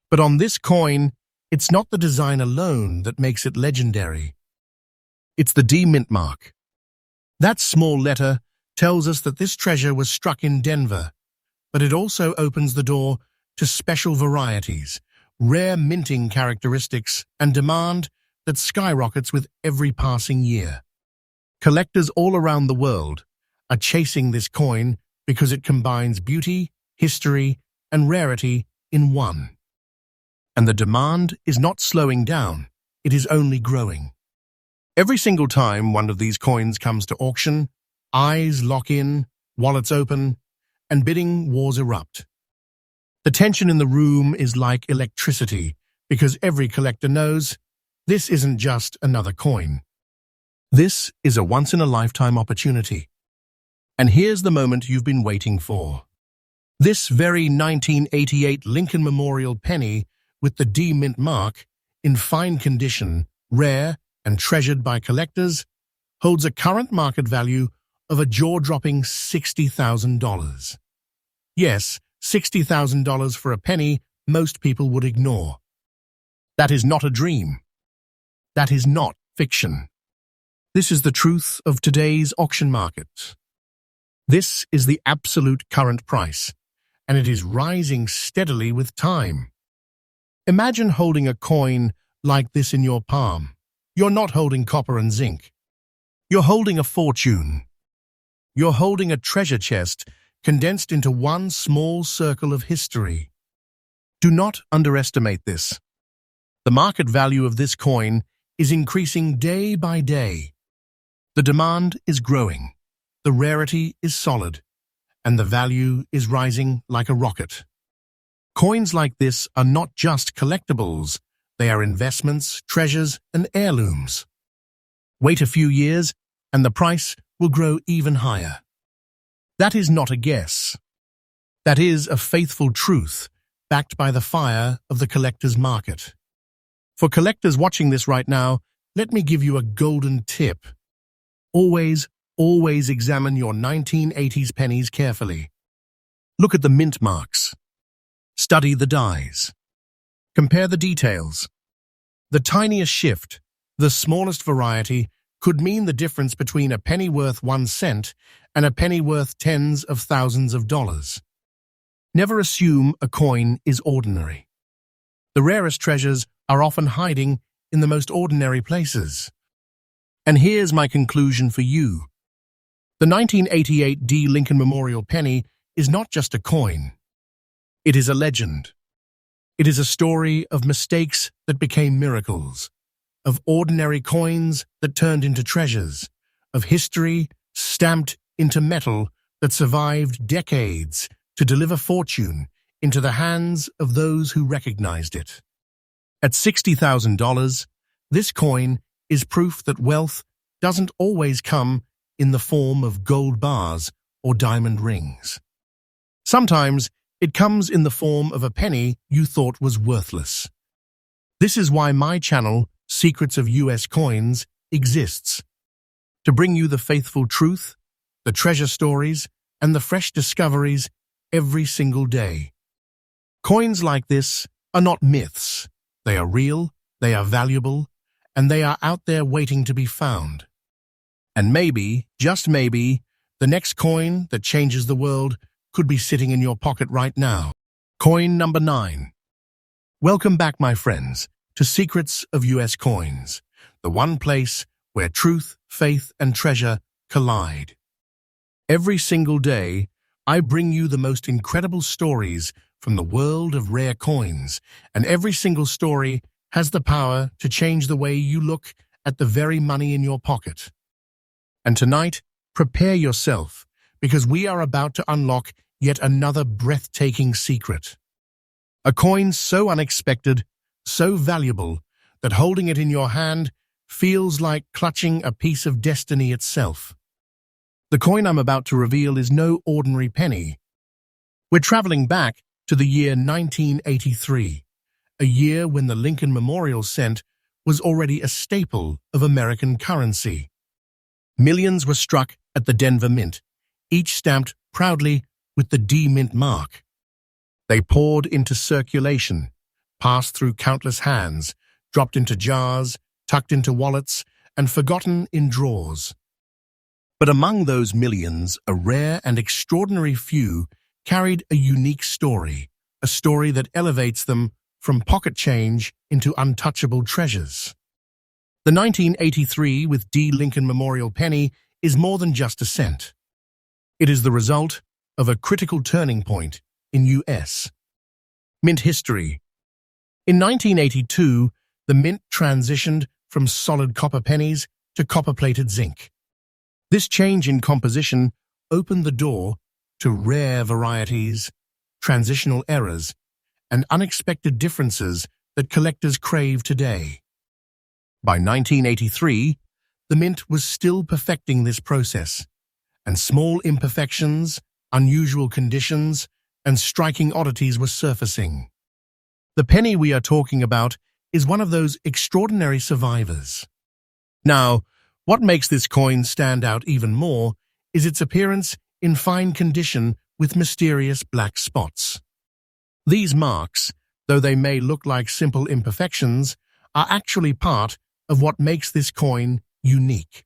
But on this coin, it's not the design alone that makes it legendary. It's the D mint mark. That small letter tells us that this treasure was struck in Denver, but it also opens the door to special varieties, rare minting characteristics, and demand that skyrockets with every passing year. Collectors all around the world are chasing this coin because it combines beauty, history, and rarity in one. And the demand is not slowing down, it is only growing. Every single time one of these coins comes to auction, eyes lock in, wallets open, and bidding wars erupt. The tension in the room is like electricity because every collector knows this isn't just another coin. This is a once-in-a-lifetime opportunity. And here's the moment you've been waiting for. This very 1988 Lincoln Memorial penny with the D mint mark, in fine condition, rare and treasured by collectors, holds a current market value of a jaw-dropping $60,000. Yes, $60,000 for a penny most people would ignore. That is not a dream. That is not fiction. This is the truth of today's auction market. This is the absolute current price, and it is rising steadily with time. Imagine holding a coin like this in your palm. You're not holding copper and zinc. You're holding a fortune. You're holding a treasure chest condensed into one small circle of history. Do not underestimate this. The market value of this coin is increasing day by day. The demand is growing, the rarity is solid, and the value is rising like a rocket. Coins like this are not just collectibles, they are investments, treasures, and heirlooms. Wait a few years, and the price will grow even higher. That is not a guess. That is a faithful truth, backed by the fire of the collector's market. For collectors watching this right now, let me give you a golden tip. Always examine your 1980s pennies carefully. Look at the mint marks. Study the dies. Compare the details. The tiniest shift, the smallest variety, could mean the difference between a penny worth 1 cent and a penny worth tens of thousands of dollars. Never assume a coin is ordinary. The rarest treasures are often hiding in the most ordinary places. And here's my conclusion for you. The 1988 D. Lincoln Memorial penny is not just a coin. It is a legend. It is a story of mistakes that became miracles, of ordinary coins that turned into treasures, of history stamped into metal that survived decades to deliver fortune into the hands of those who recognized it. At $60,000, this coin is proof that wealth doesn't always come in the form of gold bars or diamond rings. Sometimes it comes in the form of a penny you thought was worthless. This is why my channel, Secrets of US Coins, exists. To bring you the faithful truth the treasure stories, and the fresh discoveries every single day. Coins like this are not myths. They are real, they are valuable, and they are out there waiting to be found. And maybe, just maybe, the next coin that changes the world could be sitting in your pocket right now. Coin number 9. Welcome back, my friends, to Secrets of US Coins, the one place where truth, faith, and treasure collide. Every single day, I bring you the most incredible stories from the world of rare coins, and every single story has the power to change the way you look at the very money in your pocket. And tonight, prepare yourself, because we are about to unlock yet another breathtaking secret. A coin so unexpected, so valuable, that holding it in your hand feels like clutching a piece of destiny itself. The coin I'm about to reveal is no ordinary penny. We're traveling back to the year 1983, a year when the Lincoln Memorial cent was already a staple of American currency. Millions were struck at the Denver Mint, each stamped proudly with the D Mint mark. They poured into circulation, passed through countless hands, dropped into jars, tucked into wallets, and forgotten in drawers. But among those millions, a rare and extraordinary few carried a unique story, a story that elevates them from pocket change into untouchable treasures. The 1983 with D. Lincoln Memorial penny is more than just a cent. It is the result of a critical turning point in U.S. mint history. In 1982, the mint transitioned from solid copper pennies to copper-plated zinc. This change in composition opened the door to rare varieties, transitional errors, and unexpected differences that collectors crave today. By 1983, the mint was still perfecting this process, and small imperfections, unusual conditions, and striking oddities were surfacing. The penny we are talking about is one of those extraordinary survivors. Now, what makes this coin stand out even more is its appearance in fine condition with mysterious black spots. These marks, though they may look like simple imperfections, are actually part of what makes this coin unique.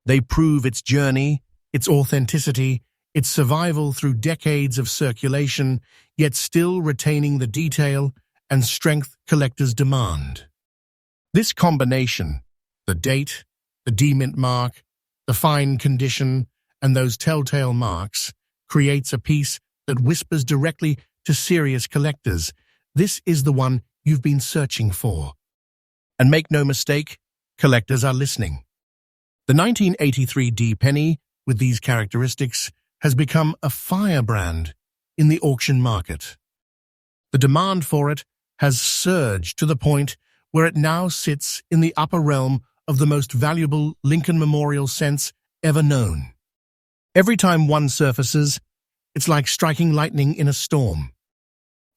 They prove its journey, its authenticity, its survival through decades of circulation, yet still retaining the detail and strength collectors demand. This combination, the date, the D-Mint mark, the fine condition, and those telltale marks, creates a piece that whispers directly to serious collectors. This is the one you've been searching for. And make no mistake, collectors are listening. The 1983 D penny, with these characteristics, has become a firebrand in the auction market. The demand for it has surged to the point where it now sits in the upper realm of the most valuable Lincoln Memorial cents ever known. Every time one surfaces, it's like striking lightning in a storm.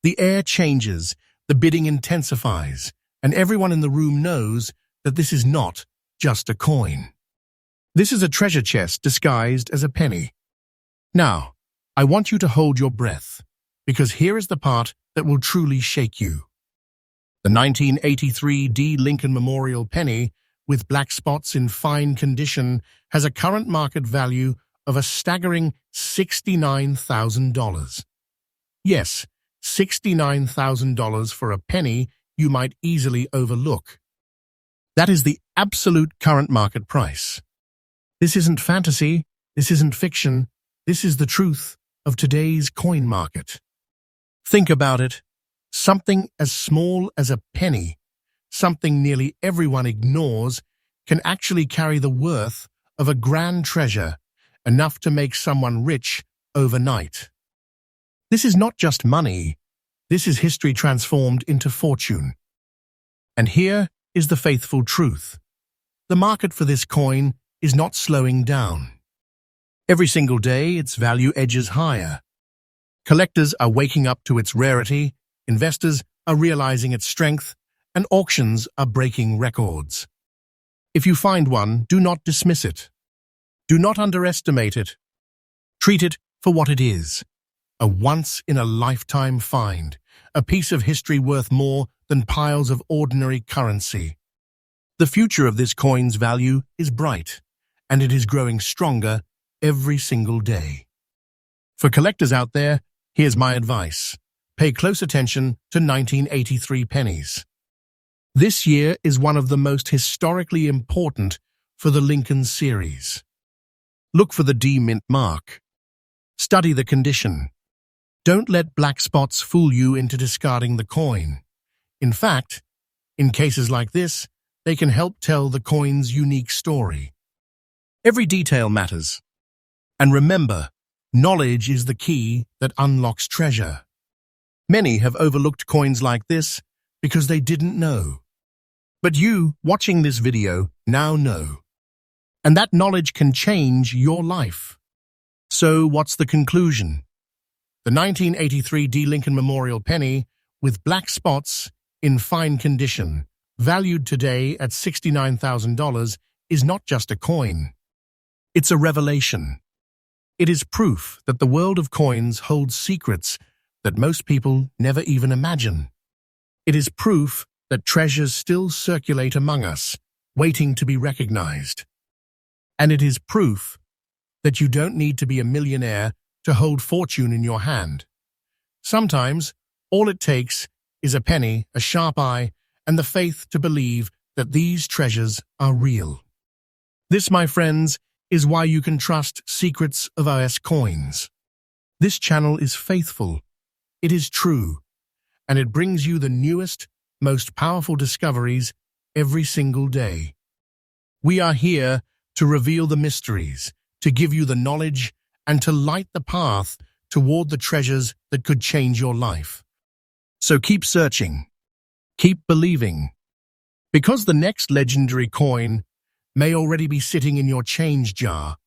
The air changes, the bidding intensifies, and everyone in the room knows that this is not just a coin. This is a treasure chest disguised as a penny. Now, I want you to hold your breath, because here is the part that will truly shake you. The 1983 D. Lincoln Memorial penny, with black spots in fine condition, has a current market value of a staggering $69,000. Yes, $69,000 for a penny you might easily overlook. That is the absolute current market price. This isn't fantasy, this isn't fiction, this is the truth of today's coin market. Think about it. Something as small as a penny, something nearly everyone ignores, can actually carry the worth of a grand treasure, enough to make someone rich overnight. This is not just money, this is history transformed into fortune. And here is the faithful truth. The market for this coin is not slowing down. Every single day, its value edges higher. Collectors are waking up to its rarity, investors are realizing its strength, and auctions are breaking records. If you find one, do not dismiss it. Do not underestimate it. Treat it for what it is, a once-in-a-lifetime find, a piece of history worth more than piles of ordinary currency. The future of this coin's value is bright, and it is growing stronger every single day. For collectors out there, here's my advice. Pay close attention to 1983 pennies. This year is one of the most historically important for the Lincoln series. Look for the D mint mark. Study the condition. Don't let black spots fool you into discarding the coin. In fact, in cases like this, they can help tell the coin's unique story. Every detail matters. And remember, knowledge is the key that unlocks treasure. Many have overlooked coins like this because they didn't know. But you, watching this video, now know. And that knowledge can change your life. So what's the conclusion? The 1983 D. Lincoln Memorial penny, with black spots, in fine condition, valued today at $69,000, is not just a coin. It's a revelation. It is proof that the world of coins holds secrets that most people never even imagine. It is proof that treasures still circulate among us, waiting to be recognized. And it is proof that you don't need to be a millionaire to hold fortune in your hand. Sometimes, all it takes is a penny, a sharp eye, and the faith to believe that these treasures are real. This, my friends, is why you can trust Secrets of US Coins. This channel is faithful, it is true, and it brings you the newest, most powerful discoveries every single day. We are here to reveal the mysteries, to give you the knowledge, and to light the path toward the treasures that could change your life. So keep searching, keep believing, because the next legendary coin may already be sitting in your change jar,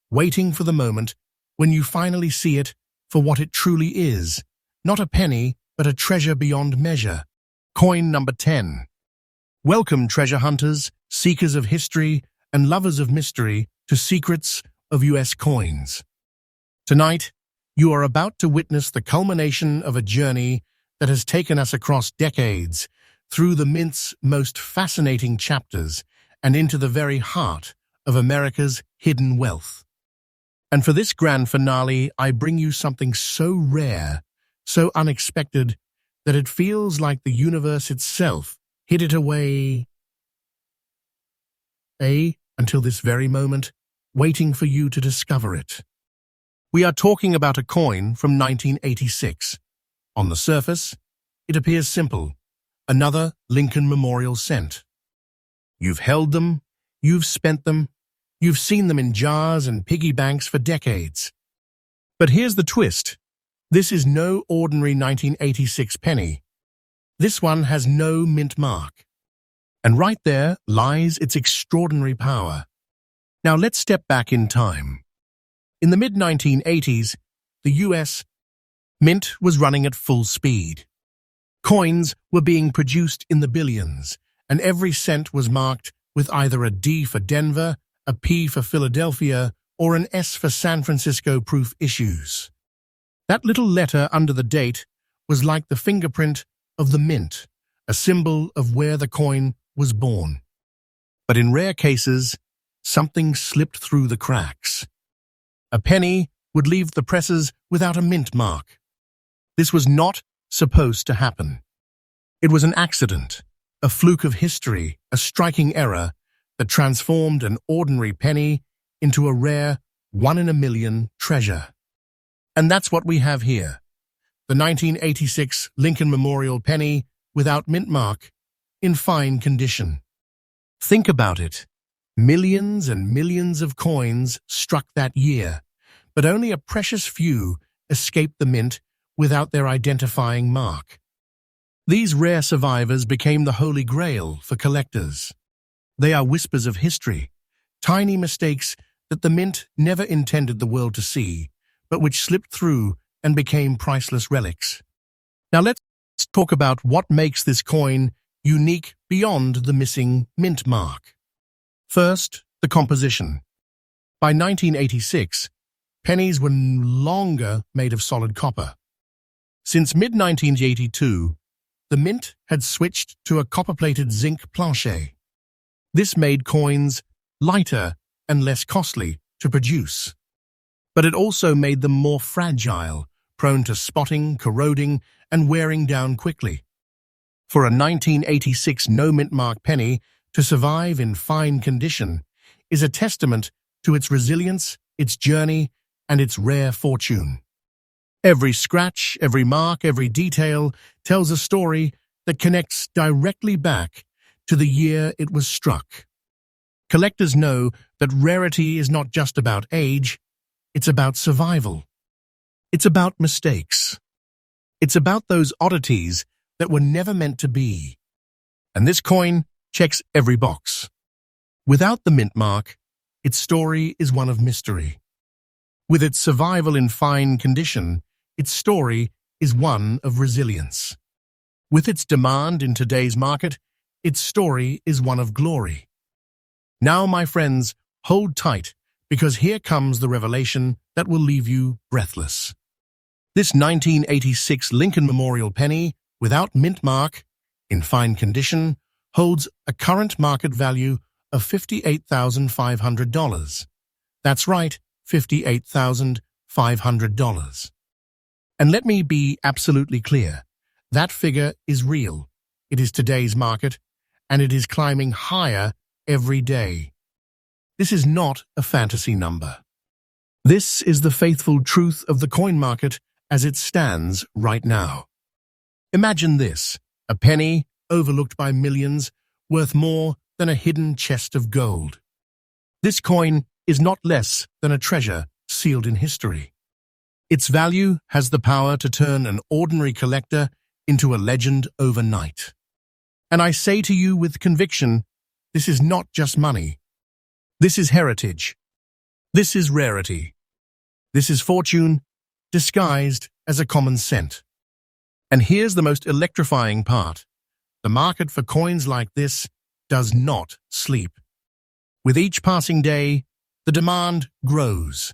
waiting for the moment when you finally see it for what it truly is, not a penny, but a treasure beyond measure. Coin number 10. Welcome, treasure hunters, seekers of history, and lovers of mystery, to Secrets of US Coins. Tonight, you are about to witness the culmination of a journey that has taken us across decades, through the mint's most fascinating chapters, and into the very heart of America's hidden wealth. And for this grand finale, I bring you something so rare, so unexpected, that it feels like the universe itself hid it away, until this very moment, waiting for you to discover it. We are talking about a coin from 1986. On the surface, it appears simple, another Lincoln Memorial cent. You've held them, you've spent them, you've seen them in jars and piggy banks for decades. But here's the twist. This is no ordinary 1986 penny. This one has no mint mark. And right there lies its extraordinary power. Now let's step back in time. In the mid-1980s, the US mint was running at full speed. Coins were being produced in the billions, and every cent was marked with either a D for Denver, a P for Philadelphia, or an S for San Francisco proof issues. That little letter under the date was like the fingerprint of the mint, a symbol of where the coin was born. But in rare cases, something slipped through the cracks. A penny would leave the presses without a mint mark. This was not supposed to happen. It was an accident, a fluke of history, a striking error that transformed an ordinary penny into a rare one-in-a-million treasure. And that's what we have here. The 1986 Lincoln Memorial penny without mint mark, in fine condition. Think about it. Millions and millions of coins struck that year, but only a precious few escaped the mint without their identifying mark. These rare survivors became the holy grail for collectors. They are whispers of history, tiny mistakes that the mint never intended the world to see, but which slipped through and became priceless relics. Now let's talk about what makes this coin unique beyond the missing mint mark. First, the composition. By 1986, pennies were no longer made of solid copper. Since mid-1982, the mint had switched to a copper-plated zinc planchet. This made coins lighter and less costly to produce. But it also made them more fragile, prone to spotting, corroding, and wearing down quickly. For a 1986 no-mint mark penny to survive in fine condition is a testament to its resilience, its journey, and its rare fortune. Every scratch, every mark, every detail tells a story that connects directly back to the year it was struck. Collectors know that rarity is not just about age, it's about survival. It's about mistakes. It's about those oddities that were never meant to be. And this coin checks every box. Without the mint mark, its story is one of mystery. With its survival in fine condition, its story is one of resilience. With its demand in today's market, its story is one of glory. Now, my friends, hold tight, because here comes the revelation that will leave you breathless. This 1986 Lincoln Memorial penny, without mint mark, in fine condition, holds a current market value of $58,500. That's right, $58,500. And let me be absolutely clear, that figure is real. It is today's market, and it is climbing higher every day. This is not a fantasy number. This is the faithful truth of the coin market as it stands right now. Imagine this, a penny overlooked by millions, worth more than a hidden chest of gold. This coin is not less than a treasure sealed in history. Its value has the power to turn an ordinary collector into a legend overnight. And I say to you with conviction, this is not just money. This is heritage. This is rarity. This is fortune disguised as a common cent. And here's the most electrifying part. The market for coins like this does not sleep. With each passing day, the demand grows.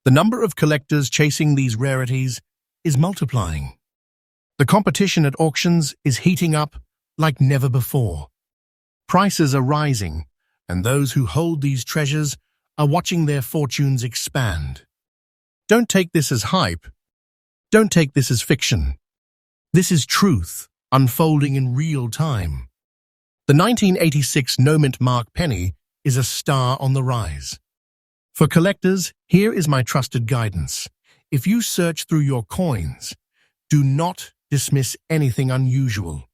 The number of collectors chasing these rarities is multiplying. The competition at auctions is heating up like never before. Prices are rising, and those who hold these treasures are watching their fortunes expand. Don't take this as hype. Don't take this as fiction. This is truth unfolding in real time. The 1986 no-mint mark penny is a star on the rise. For collectors, here is my trusted guidance. If you search through your coins, do not dismiss anything unusual.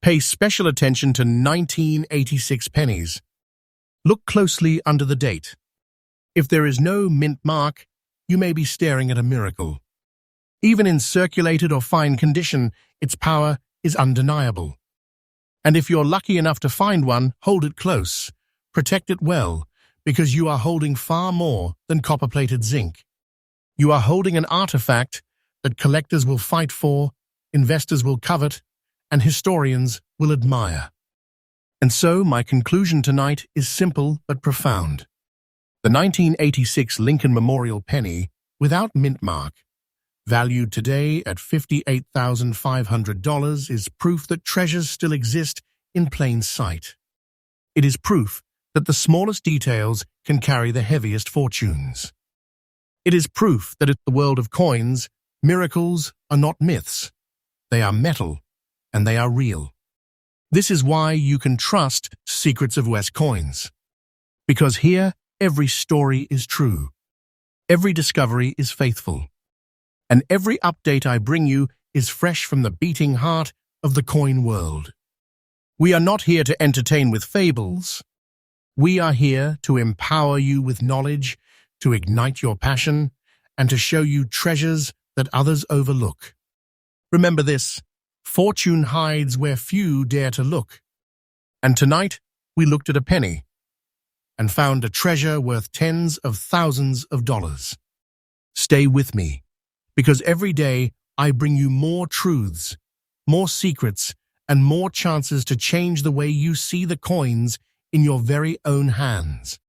Pay special attention to 1986 pennies. Look closely under the date. If there is no mint mark, you may be staring at a miracle. Even in circulated or fine condition, its power is undeniable. And if you're lucky enough to find one, hold it close. Protect it well, because you are holding far more than copper-plated zinc. You are holding an artifact that collectors will fight for, investors will covet, and historians will admire. And so my conclusion tonight is simple but profound. The 1986 Lincoln Memorial penny, without mint mark, valued today at $58,500, is proof that treasures still exist in plain sight. It is proof that the smallest details can carry the heaviest fortunes. It is proof that in the world of coins, miracles are not myths. They are metal, and they are real. This is why you can trust Secrets of US Coins. Because here, every story is true. Every discovery is faithful. And every update I bring you is fresh from the beating heart of the coin world. We are not here to entertain with fables. We are here to empower you with knowledge, to ignite your passion, and to show you treasures that others overlook. Remember this, fortune hides where few dare to look. And tonight, we looked at a penny and found a treasure worth tens of thousands of dollars. Stay with me, because every day I bring you more truths, more secrets, and more chances to change the way you see the coins in your very own hands.